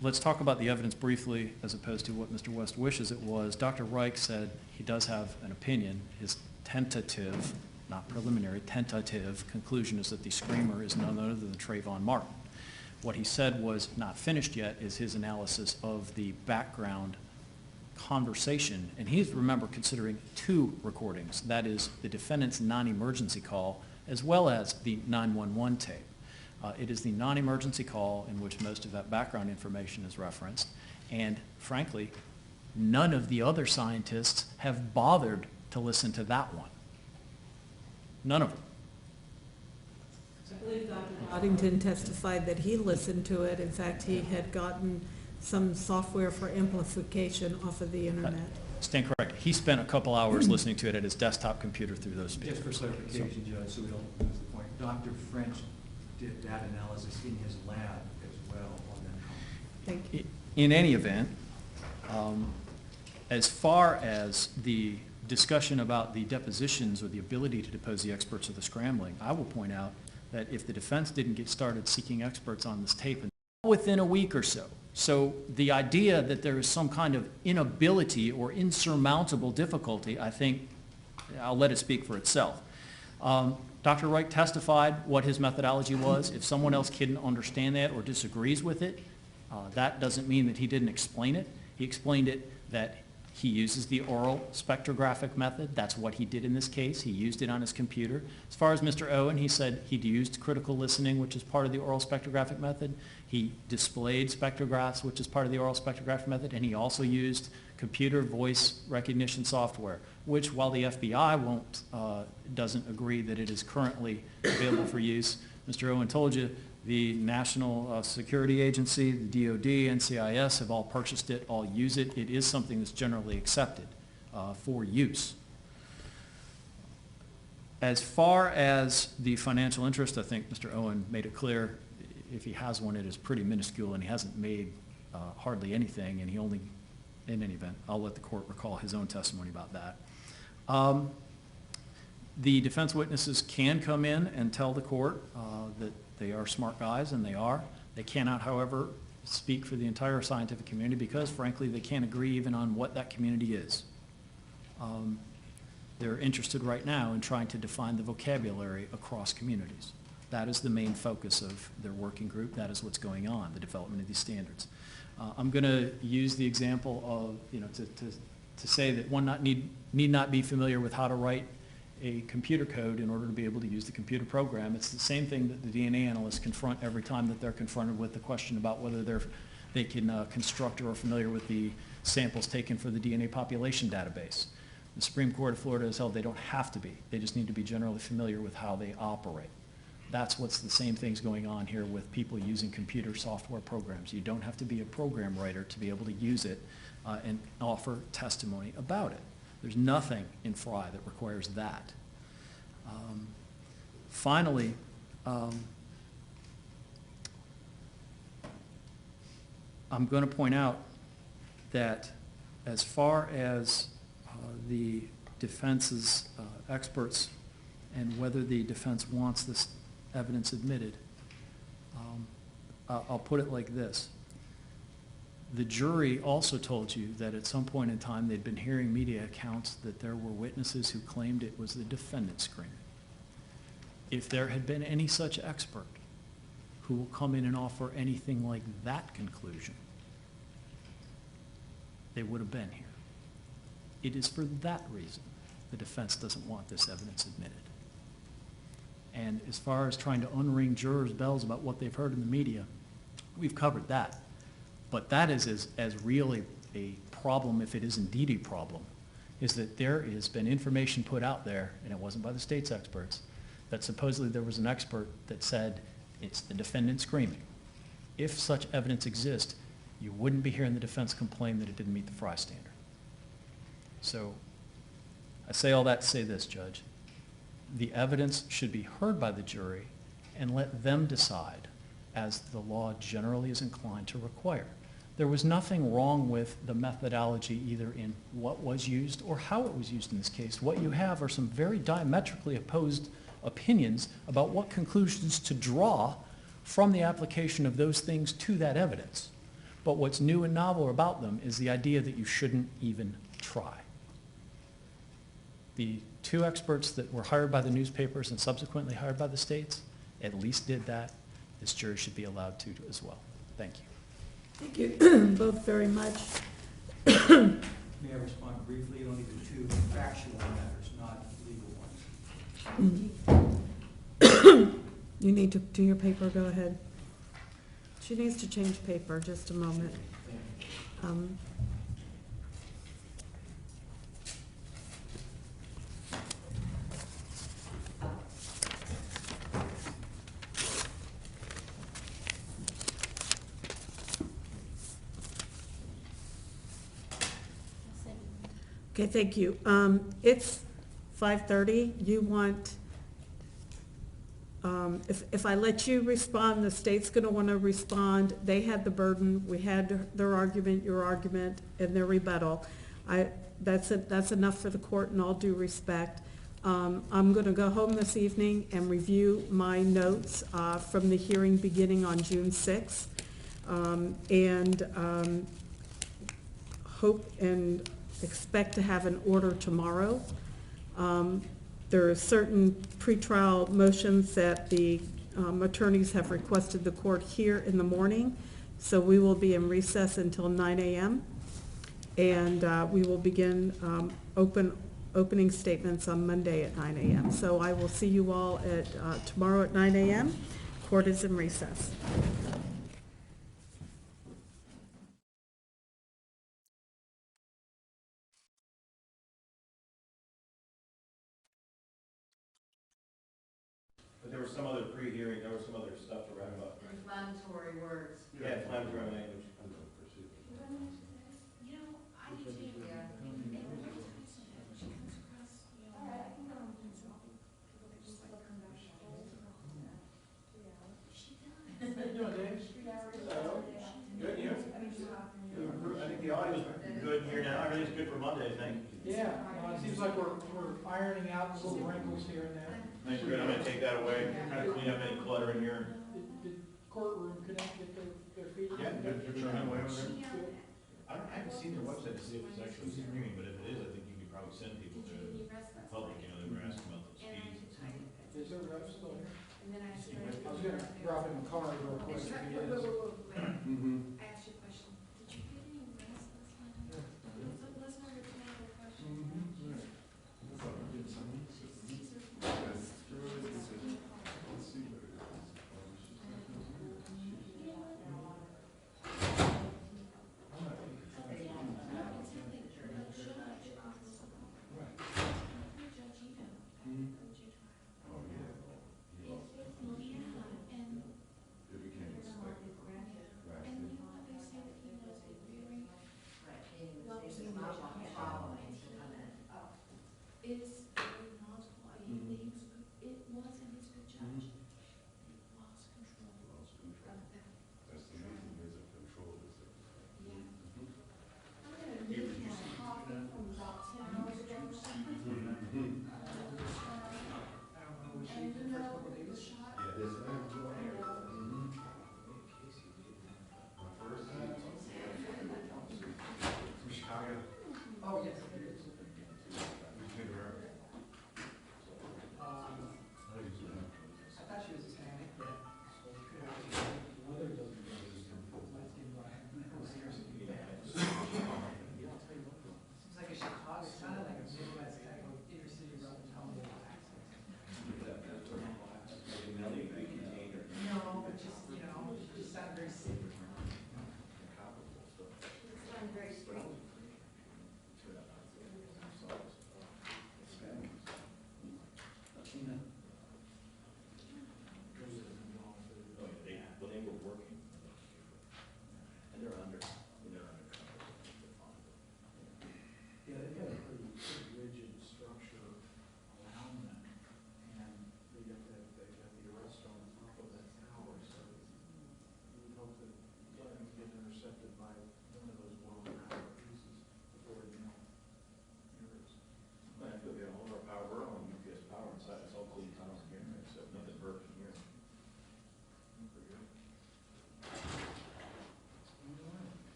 Let's talk about the evidence briefly as opposed to what Mr. West wishes it was. Dr. Reich said he does have an opinion. His tentative, not preliminary, tentative conclusion is that the screamer is none other than Trayvon Martin. What he said was not finished yet is his analysis of the background conversation, and he's, remember, considering two recordings. That is the defendant's non-emergency call as well as the 911 tape. It is the non-emergency call in which most of that background information is referenced, and frankly, none of the other scientists have bothered to listen to that one. None of them. I believe Dr. Boddington testified that he listened to it. In fact, he had gotten some software for amplification off of the internet. Stand corrected. He spent a couple hours listening to it at his desktop computer through those speakers. Just for clarification, Judge, so we don't lose the point, Dr. French did that analysis in his lab as well on that call. Thank you. In any event, as far as the discussion about the depositions or the ability to depose the experts or the scrambling, I will point out that if the defense didn't get started seeking experts on this tape within a week or so, so the idea that there is some kind of inability or insurmountable difficulty, I think I'll let it speak for itself. Dr. Wright testified what his methodology was. If someone else couldn't understand that or disagrees with it, that doesn't mean that he didn't explain it. He explained it that he uses the oral spectrographic method. That's what he did in this case. He used it on his computer. As far as Mr. Owen, he said he'd used critical listening, which is part of the oral spectrographic method. He displayed spectrographs, which is part of the oral spectrographic method, and he also used computer voice recognition software, which, while the FBI doesn't agree that it is currently available for use, Mr. Owen told you the National Security Agency, the DOD, NCIS have all purchased it, all use it. It is something that's generally accepted for use. As far as the financial interest, I think Mr. Owen made it clear, if he has one, it is pretty minuscule, and he hasn't made hardly anything, and he only, in any event, I'll let the court recall his own testimony about that. The defense witnesses can come in and tell the court that they are smart guys, and they are. They cannot, however, speak for the entire scientific community because, frankly, they can't agree even on what that community is. They're interested right now in trying to define the vocabulary across communities. That is the main focus of their working group. That is what's going on, the development of these standards. I'm going to use the example of, to say that one need not be familiar with how to write a computer code in order to be able to use the computer program. It's the same thing that the DNA analysts confront every time that they're confronted with the question about whether they can construct or are familiar with the samples taken for the DNA population database. The Supreme Court of Florida has held they don't have to be. They just need to be generally familiar with how they operate. That's what's the same things going on here with people using computer software programs. You don't have to be a program writer to be able to use it and offer testimony about it. There's nothing in FRI that requires that. Finally, I'm going to point out that as far as the defense's experts and whether the defense wants this evidence admitted, I'll put it like this. The jury also told you that at some point in time they'd been hearing media accounts that there were witnesses who claimed it was the defendant screaming. If there had been any such expert who will come in and offer anything like that conclusion, they would have been here. It is for that reason the defense doesn't want this evidence admitted. And as far as trying to unring jurors' bells about what they've heard in the media, we've covered that. But that is as really a problem, if it is indeed a problem, is that there has been information put out there, and it wasn't by the state's experts, that supposedly there was an expert that said it's the defendant screaming. If such evidence exists, you wouldn't be hearing the defense complain that it didn't meet the FRI standard. So I say all that to say this, Judge. The evidence should be heard by the jury and let them decide, as the law generally is inclined to require. There was nothing wrong with the methodology either in what was used or how it was used in this case. What you have are some very diametrically opposed opinions about what conclusions to draw from the application of those things to that evidence. But what's new and novel about them is the idea that you shouldn't even try. The two experts that were hired by the newspapers and subsequently hired by the states at least did that. This jury should be allowed to as well. Thank you. Thank you both very much. May I respond briefly? Only the two factual matters, not legal ones. You need to do your paper, go ahead. She needs to change paper, just a moment. Okay, thank you. It's 5:30. You want, if I let you respond, the state's going to want to respond. They had the burden. We had their argument, your argument, and their rebuttal. That's enough for the court in all due respect. I'm going to go home this evening and review my notes from the hearing beginning on June 6th, and hope and expect to have an order tomorrow. There are certain pretrial motions that the attorneys have requested the court hear in the morning, so we will be in recess until 9 a.m. and we will begin opening statements on Monday at 9 a.m. So I will see you all at tomorrow at 9 a.m. Court is in recess. But there was some other pre-hearing, there was some other stuff to write about. Inflammatory words. Yeah, inflammatory language. You know, I do too. Yeah. And every time she comes across, you know, people that just like come back. She does. How you doing, Dave? Hello. Good, you? I think the audio's good here now, everything's good for Monday, I think. Yeah, it seems like we're ironing out the little wrinkles here and there. Thanks, good, I'm gonna take that away, try to clean up any clutter in here. Did courtroom connect get their feet? Yeah, good, they're trying away over there. Good. I haven't seen their website to see if it's actually streaming, but if it is, I think you could probably send people to the public, you know, they were asking about the speeds. Is there reps still here? And then I I was gonna drop in the car real quick if he is. Mm-hmm. I asked you a question. Did you get any rest last night? Let's not get another question. And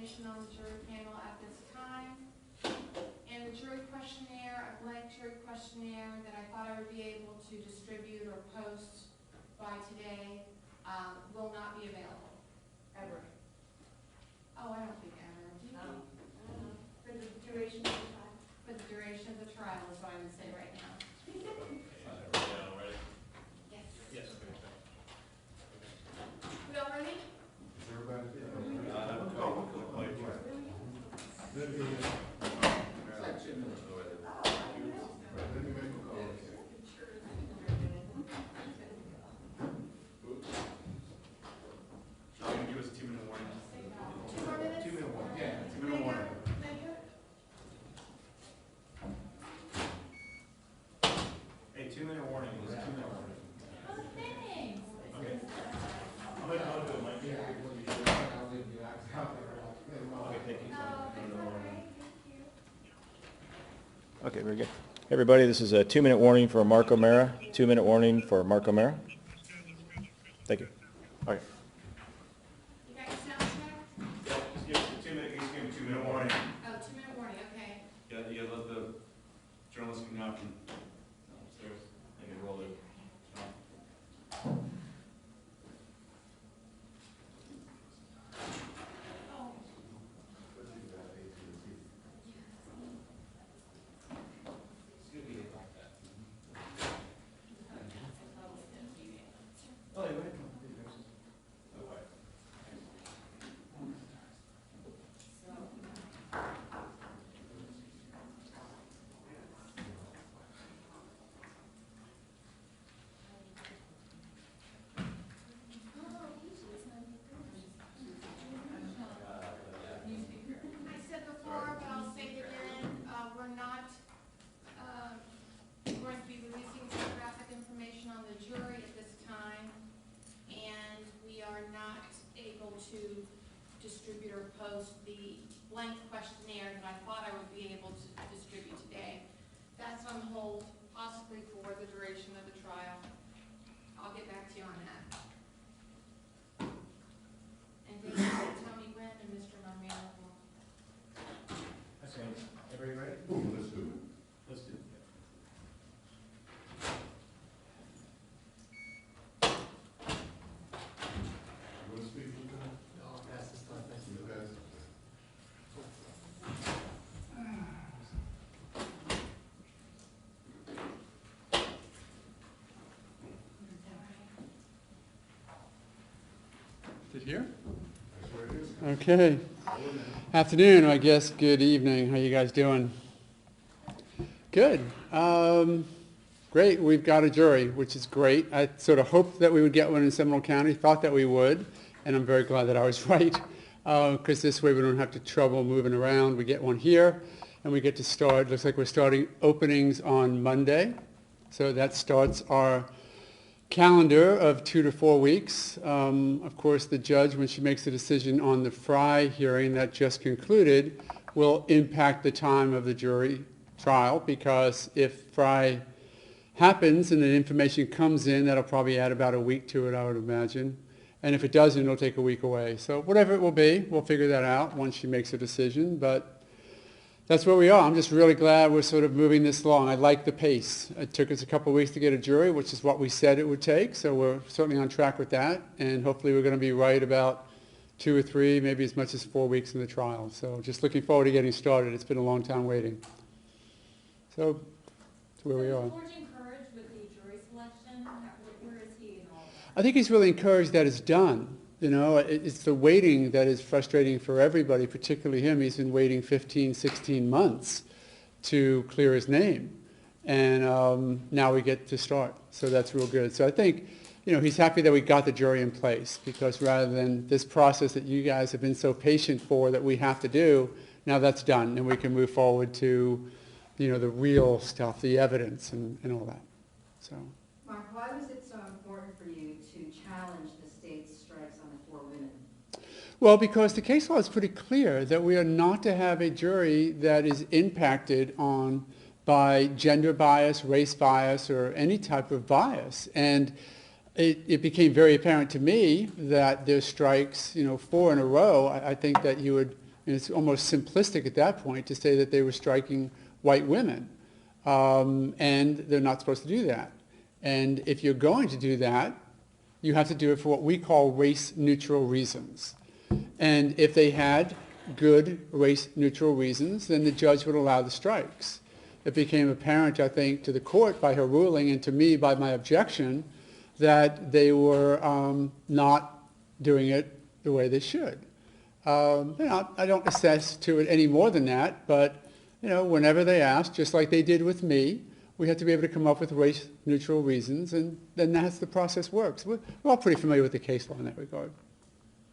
information on the jury panel at this time. And the jury questionnaire, a blank jury questionnaire that I thought I would be able to distribute or post by today, will not be available. Ever. Oh, I don't think ever. Do you think? For the duration of the trial? For the duration of the trial is what I would say right now. Yes. Yes. We all ready? Give us a 2-minute warning. 2 more minutes? 2-minute warning. Yeah, 2-minute warning. Hey, 2-minute warning. It was a 2-minute warning. Oh, thanks. Okay. I'll do it, Mike. Okay, thank you. No, it's all right. Thank you. Okay, very good. Hey, everybody, this is a 2-minute warning for Mark O'Mara. 2-minute warning for Mark O'Mara. Thank you. All right. You got your sound check? Just give us a 2-minute, he's giving 2-minute warning. Oh, 2-minute warning, okay. Yeah, you gotta let the journalists come out and upstairs, they can roll it. Oh, yeah, wait. Okay. I said before, but I'll say it again, we're not, going to be releasing photographic information on the jury at this time, and we are not able to distribute or post the blank questionnaire that I thought I would be able to distribute today. That's on hold, possibly for the duration of the trial. I'll get back to you on that. And thank you to Tony Wynn and Mr. Marmero. Okay, everybody ready? Let's do it. Let's do it. You want to speak to them? No, I'll pass this time, thank you. Okay. Is it here? Okay. Afternoon, I guess. Good evening. How you guys doing? Good. Great. We've got a jury, which is great. I sort of hoped that we would get one in Seminole County. Thought that we would, and I'm very glad that I was right, because this way we don't have to trouble moving around. We get one here, and we get to start. Looks like we're starting openings on Monday, so that starts our calendar of 2 to 4 weeks. Of course, the judge, when she makes the decision on the Fry hearing that just concluded, will impact the time of the jury trial, because if Fry happens and the information comes in, that'll probably add about a week to it, I would imagine. And if it doesn't, it'll take a week away. So whatever it will be, we'll figure that out once she makes a decision. But that's where we are. I'm just really glad we're sort of moving this along. I like the pace. It took us a couple of weeks to get a jury, which is what we said it would take. So we're certainly on track with that. And hopefully we're going to be right about 2 or 3, maybe as much as 4 weeks in the trial. So just looking forward to getting started. It's been a long time waiting. So that's where we are. Is George encouraged with the jury selection? Where is he in all that? I think he's really encouraged that it's done. You know, it's the waiting that is frustrating for everybody, particularly him. He's been waiting 15, 16 months to clear his name. And now we get to start. So that's real good. So I think, you know, he's happy that we got the jury in place, because rather than this process that you guys have been so patient for that we have to do, now that's done. And we can move forward to, you know, the real stuff, the evidence and all that. So. Mark, why was it so important for you to challenge the state's strikes on the 4 women? Well, because the case law is pretty clear that we are not to have a jury that is impacted on by gender bias, race bias, or any type of bias. And it became very apparent to me that there's strikes, you know, 4 in a row. I think that you would And it's almost simplistic at that point to say that they were striking white women. And they're not supposed to do that. And if you're going to do that, you have to do it for what we call race-neutral reasons. And if they had good race-neutral reasons, then the judge would allow the strikes. It became apparent, I think, to the court by her ruling and to me by my objection that they were not doing it the way they should. I don't assess to it any more than that, but whenever they asked, just like they did with me, we have to be able to come up with race-neutral reasons, and then that's the process works. We're all pretty familiar with the case law in that regard.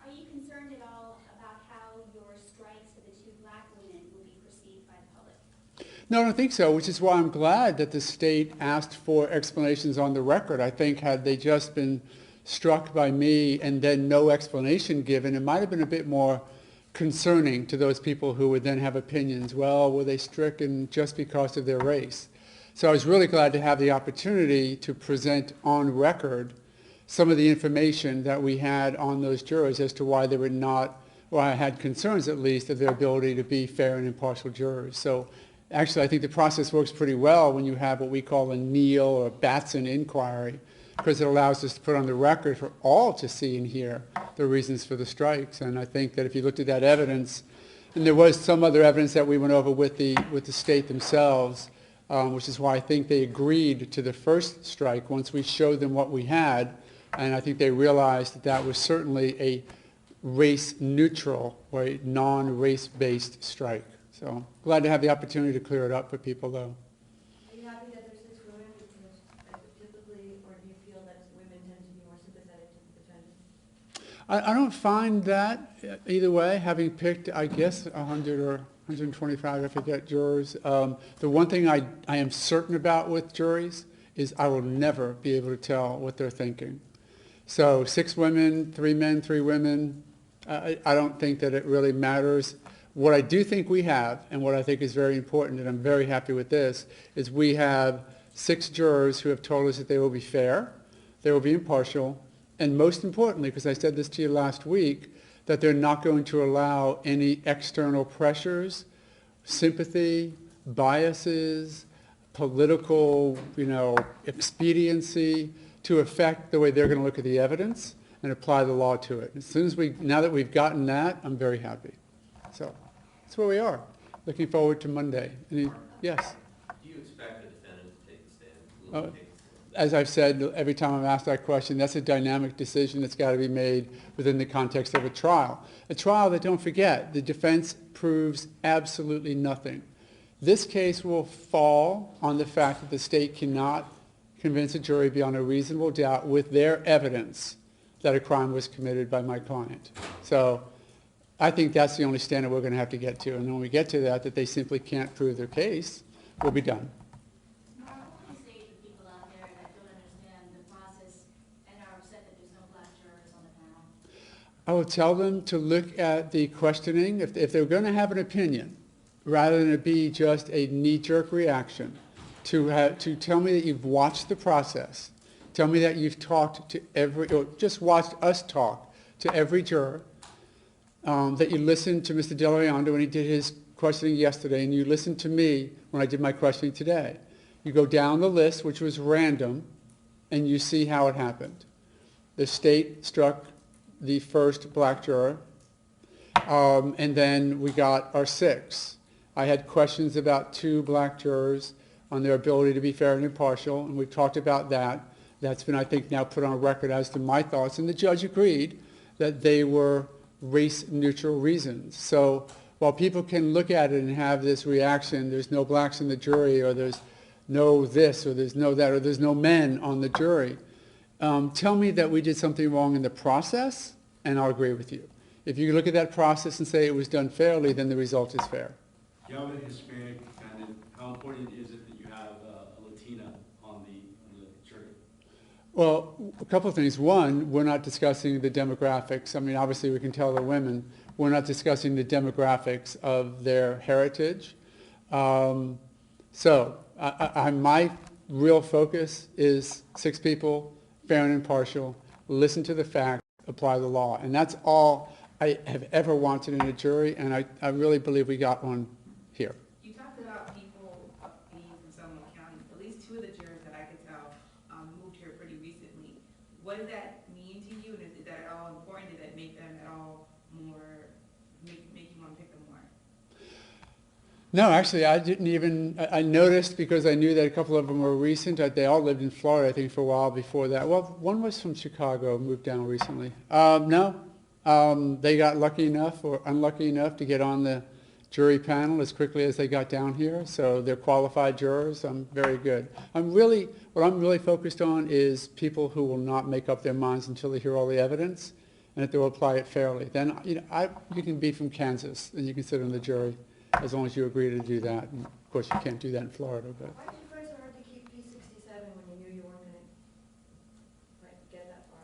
Are you concerned at all about how your strikes for the two black women will be perceived by the public? No, I don't think so, which is why I'm glad that the state asked for explanations on the record. I think had they just been struck by me and then no explanation given, it might have been a bit more concerning to those people who would then have opinions. Well, were they stricken just because of their race? So I was really glad to have the opportunity to present on record some of the information that we had on those jurors as to why they were not, or I had concerns at least, of their ability to be fair and impartial jurors. So actually I think the process works pretty well when you have what we call a Neal or Batson inquiry, because it allows us to put on the record for all to see and hear the reasons for the strikes. And I think that if you looked at that evidence, and there was some other evidence that we went over with the state themselves, which is why I think they agreed to the first strike once we showed them what we had, and I think they realized that that was certainly a race-neutral or a non-race-based strike. So glad to have the opportunity to clear it up for people, though. Are you happy that there's 6 women? Because typically, or do you feel that women tend to be more sympathetic to the defendant? I don't find that either way, having picked, I guess, 100 or 125, I forget, jurors. The one thing I am certain about with juries is I will never be able to tell what they're thinking. So 6 women, 3 men, 3 women, I don't think that it really matters. What I do think we have, and what I think is very important, and I'm very happy with this, is we have 6 jurors who have told us that they will be fair, they will be impartial, and most importantly, because I said this to you last week, that they're not going to allow any external pressures, sympathy, biases, political, expediency to affect the way they're going to look at the evidence and apply the law to it. As soon as now that we've gotten that, I'm very happy. So that's where we are. Looking forward to Monday. Yes? Do you expect the defendant to take the stand? As I've said, every time I'm asked that question, that's a dynamic decision that's got to be made within the context of a trial. A trial that, don't forget, the defense proves absolutely nothing. This case will fall on the fact that the state cannot convince a jury beyond a reasonable doubt with their evidence that a crime was committed by my client. So I think that's the only standard we're going to have to get to. And when we get to that they simply can't prove their case, we'll be done. I will tell them to look at the questioning. If they're going to have an opinion, rather than it be just a knee-jerk reaction, to tell me that you've watched the process, tell me that you've talked to or just watched us talk to every juror, that you listened to Mr. Delayondo when he did his questioning yesterday, and you listened to me when I did my questioning today. You go down the list, which was random, and you see how it happened. The state struck the first black juror, and then we got our 6. I had questions about 2 black jurors on their ability to be fair and impartial, and we talked about that. That's been, I think, now put on record as to my thoughts, and the judge agreed that they were race-neutral reasons. So while people can look at it and have this reaction, there's no blacks in the jury, or there's no this, or there's no that, or there's no men on the jury, tell me that we did something wrong in the process, and I'll agree with you. If you look at that process and say it was done fairly, then the result is fair. You have a Hispanic defendant. How important is it that you have a Latina on the jury? Well, a couple of things. One, we're not discussing the demographics. I mean, obviously we can tell the women. We're not discussing the demographics of their heritage. So my real focus is 6 people, fair and impartial, listen to the facts, apply the law. And that's all I have ever wanted in a jury, and I really believe we got one here. You talked about people being from Seminole County. At least two of the jurors that I could tell moved here pretty recently. What does that mean to you, and is that at all important? Did that make them at all more, make you want to pick them more? No, actually, I didn't even, I noticed because I knew that a couple of them were recent. They all lived in Florida, I think, for a while before that. Well, one was from Chicago, moved down recently. No, they got lucky enough or unlucky enough to get on the jury panel as quickly as they got down here, so they're qualified jurors. I'm very good. What I'm really focused on is people who will not make up their minds until they hear all the evidence, and that they'll apply it fairly. Then, you can be from Kansas, and you can sit on the jury as long as you agree to do that. And of course, you can't do that in Florida, but. Why did you find it so hard to keep P67 when you knew you weren't going to get that far?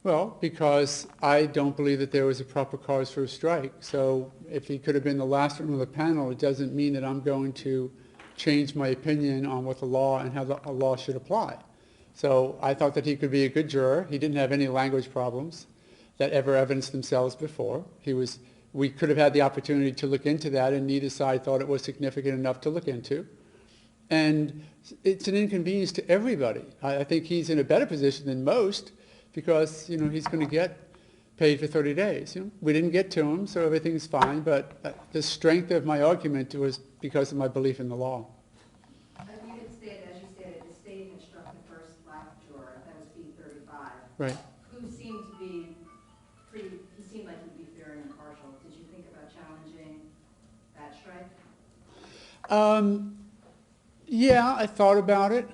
Well, because I don't believe that there was a proper cause for a strike. So if he could have been the last one on the panel, it doesn't mean that I'm going to change my opinion on what the law and how the law should apply. So I thought that he could be a good juror. He didn't have any language problems that ever evidenced themselves before. We could have had the opportunity to look into that, and neither side thought it was significant enough to look into. And it's an inconvenience to everybody. I think he's in a better position than most because, he's going to get paid for 30 days. We didn't get to him, so everything's fine, but the strength of my argument was because of my belief in the law. You did state, as you stated, the state had struck the first black juror, that was P35. Right. Who seemed to be he seemed like he'd be fair and impartial. Did you think about challenging that strike? Yeah, I thought about it.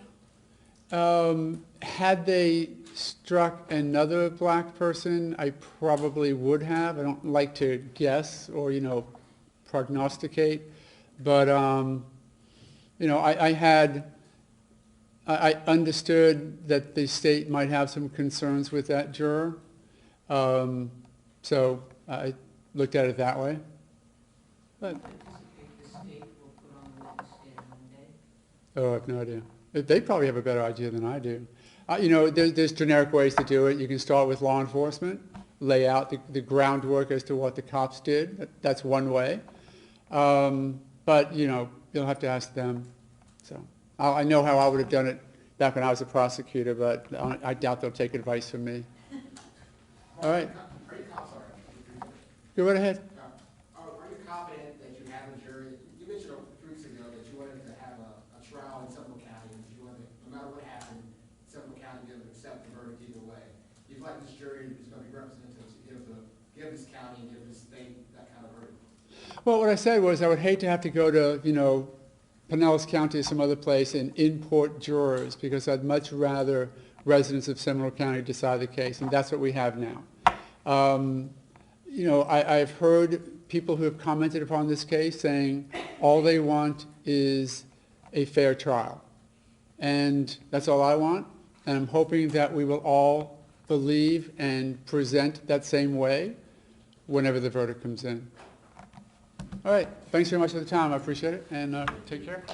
Had they struck another black person, I probably would have. I don't like to guess or, prognosticate. But, I understood that the state might have some concerns with that juror. So I looked at it that way. But, oh, I have no idea. They probably have a better idea than I do. There's generic ways to do it. You can start with law enforcement, lay out the groundwork as to what the cops did. That's one way. But, you'll have to ask them. So I know how I would have done it back when I was a prosecutor, but I doubt they'll take advice from me. All right. Go right ahead. Are you confident that you have a jury? You mentioned a few weeks ago that you wanted to have a trial in Seminole County, and you wanted, no matter what happened, Seminole County be able to accept the verdict either way. Do you feel like this jury is going to be representative to give this county and give this state that kind of verdict? Well, what I said was I would hate to have to go to, Pinellas County or some other place and import jurors because I'd much rather residents of Seminole County decide the case, and that's what we have now. I've heard people who have commented upon this case saying all they want is a fair trial. And that's all I want. And I'm hoping that we will all believe and present that same way whenever the verdict comes in. All right. Thanks very much for the time. I appreciate it. And take care.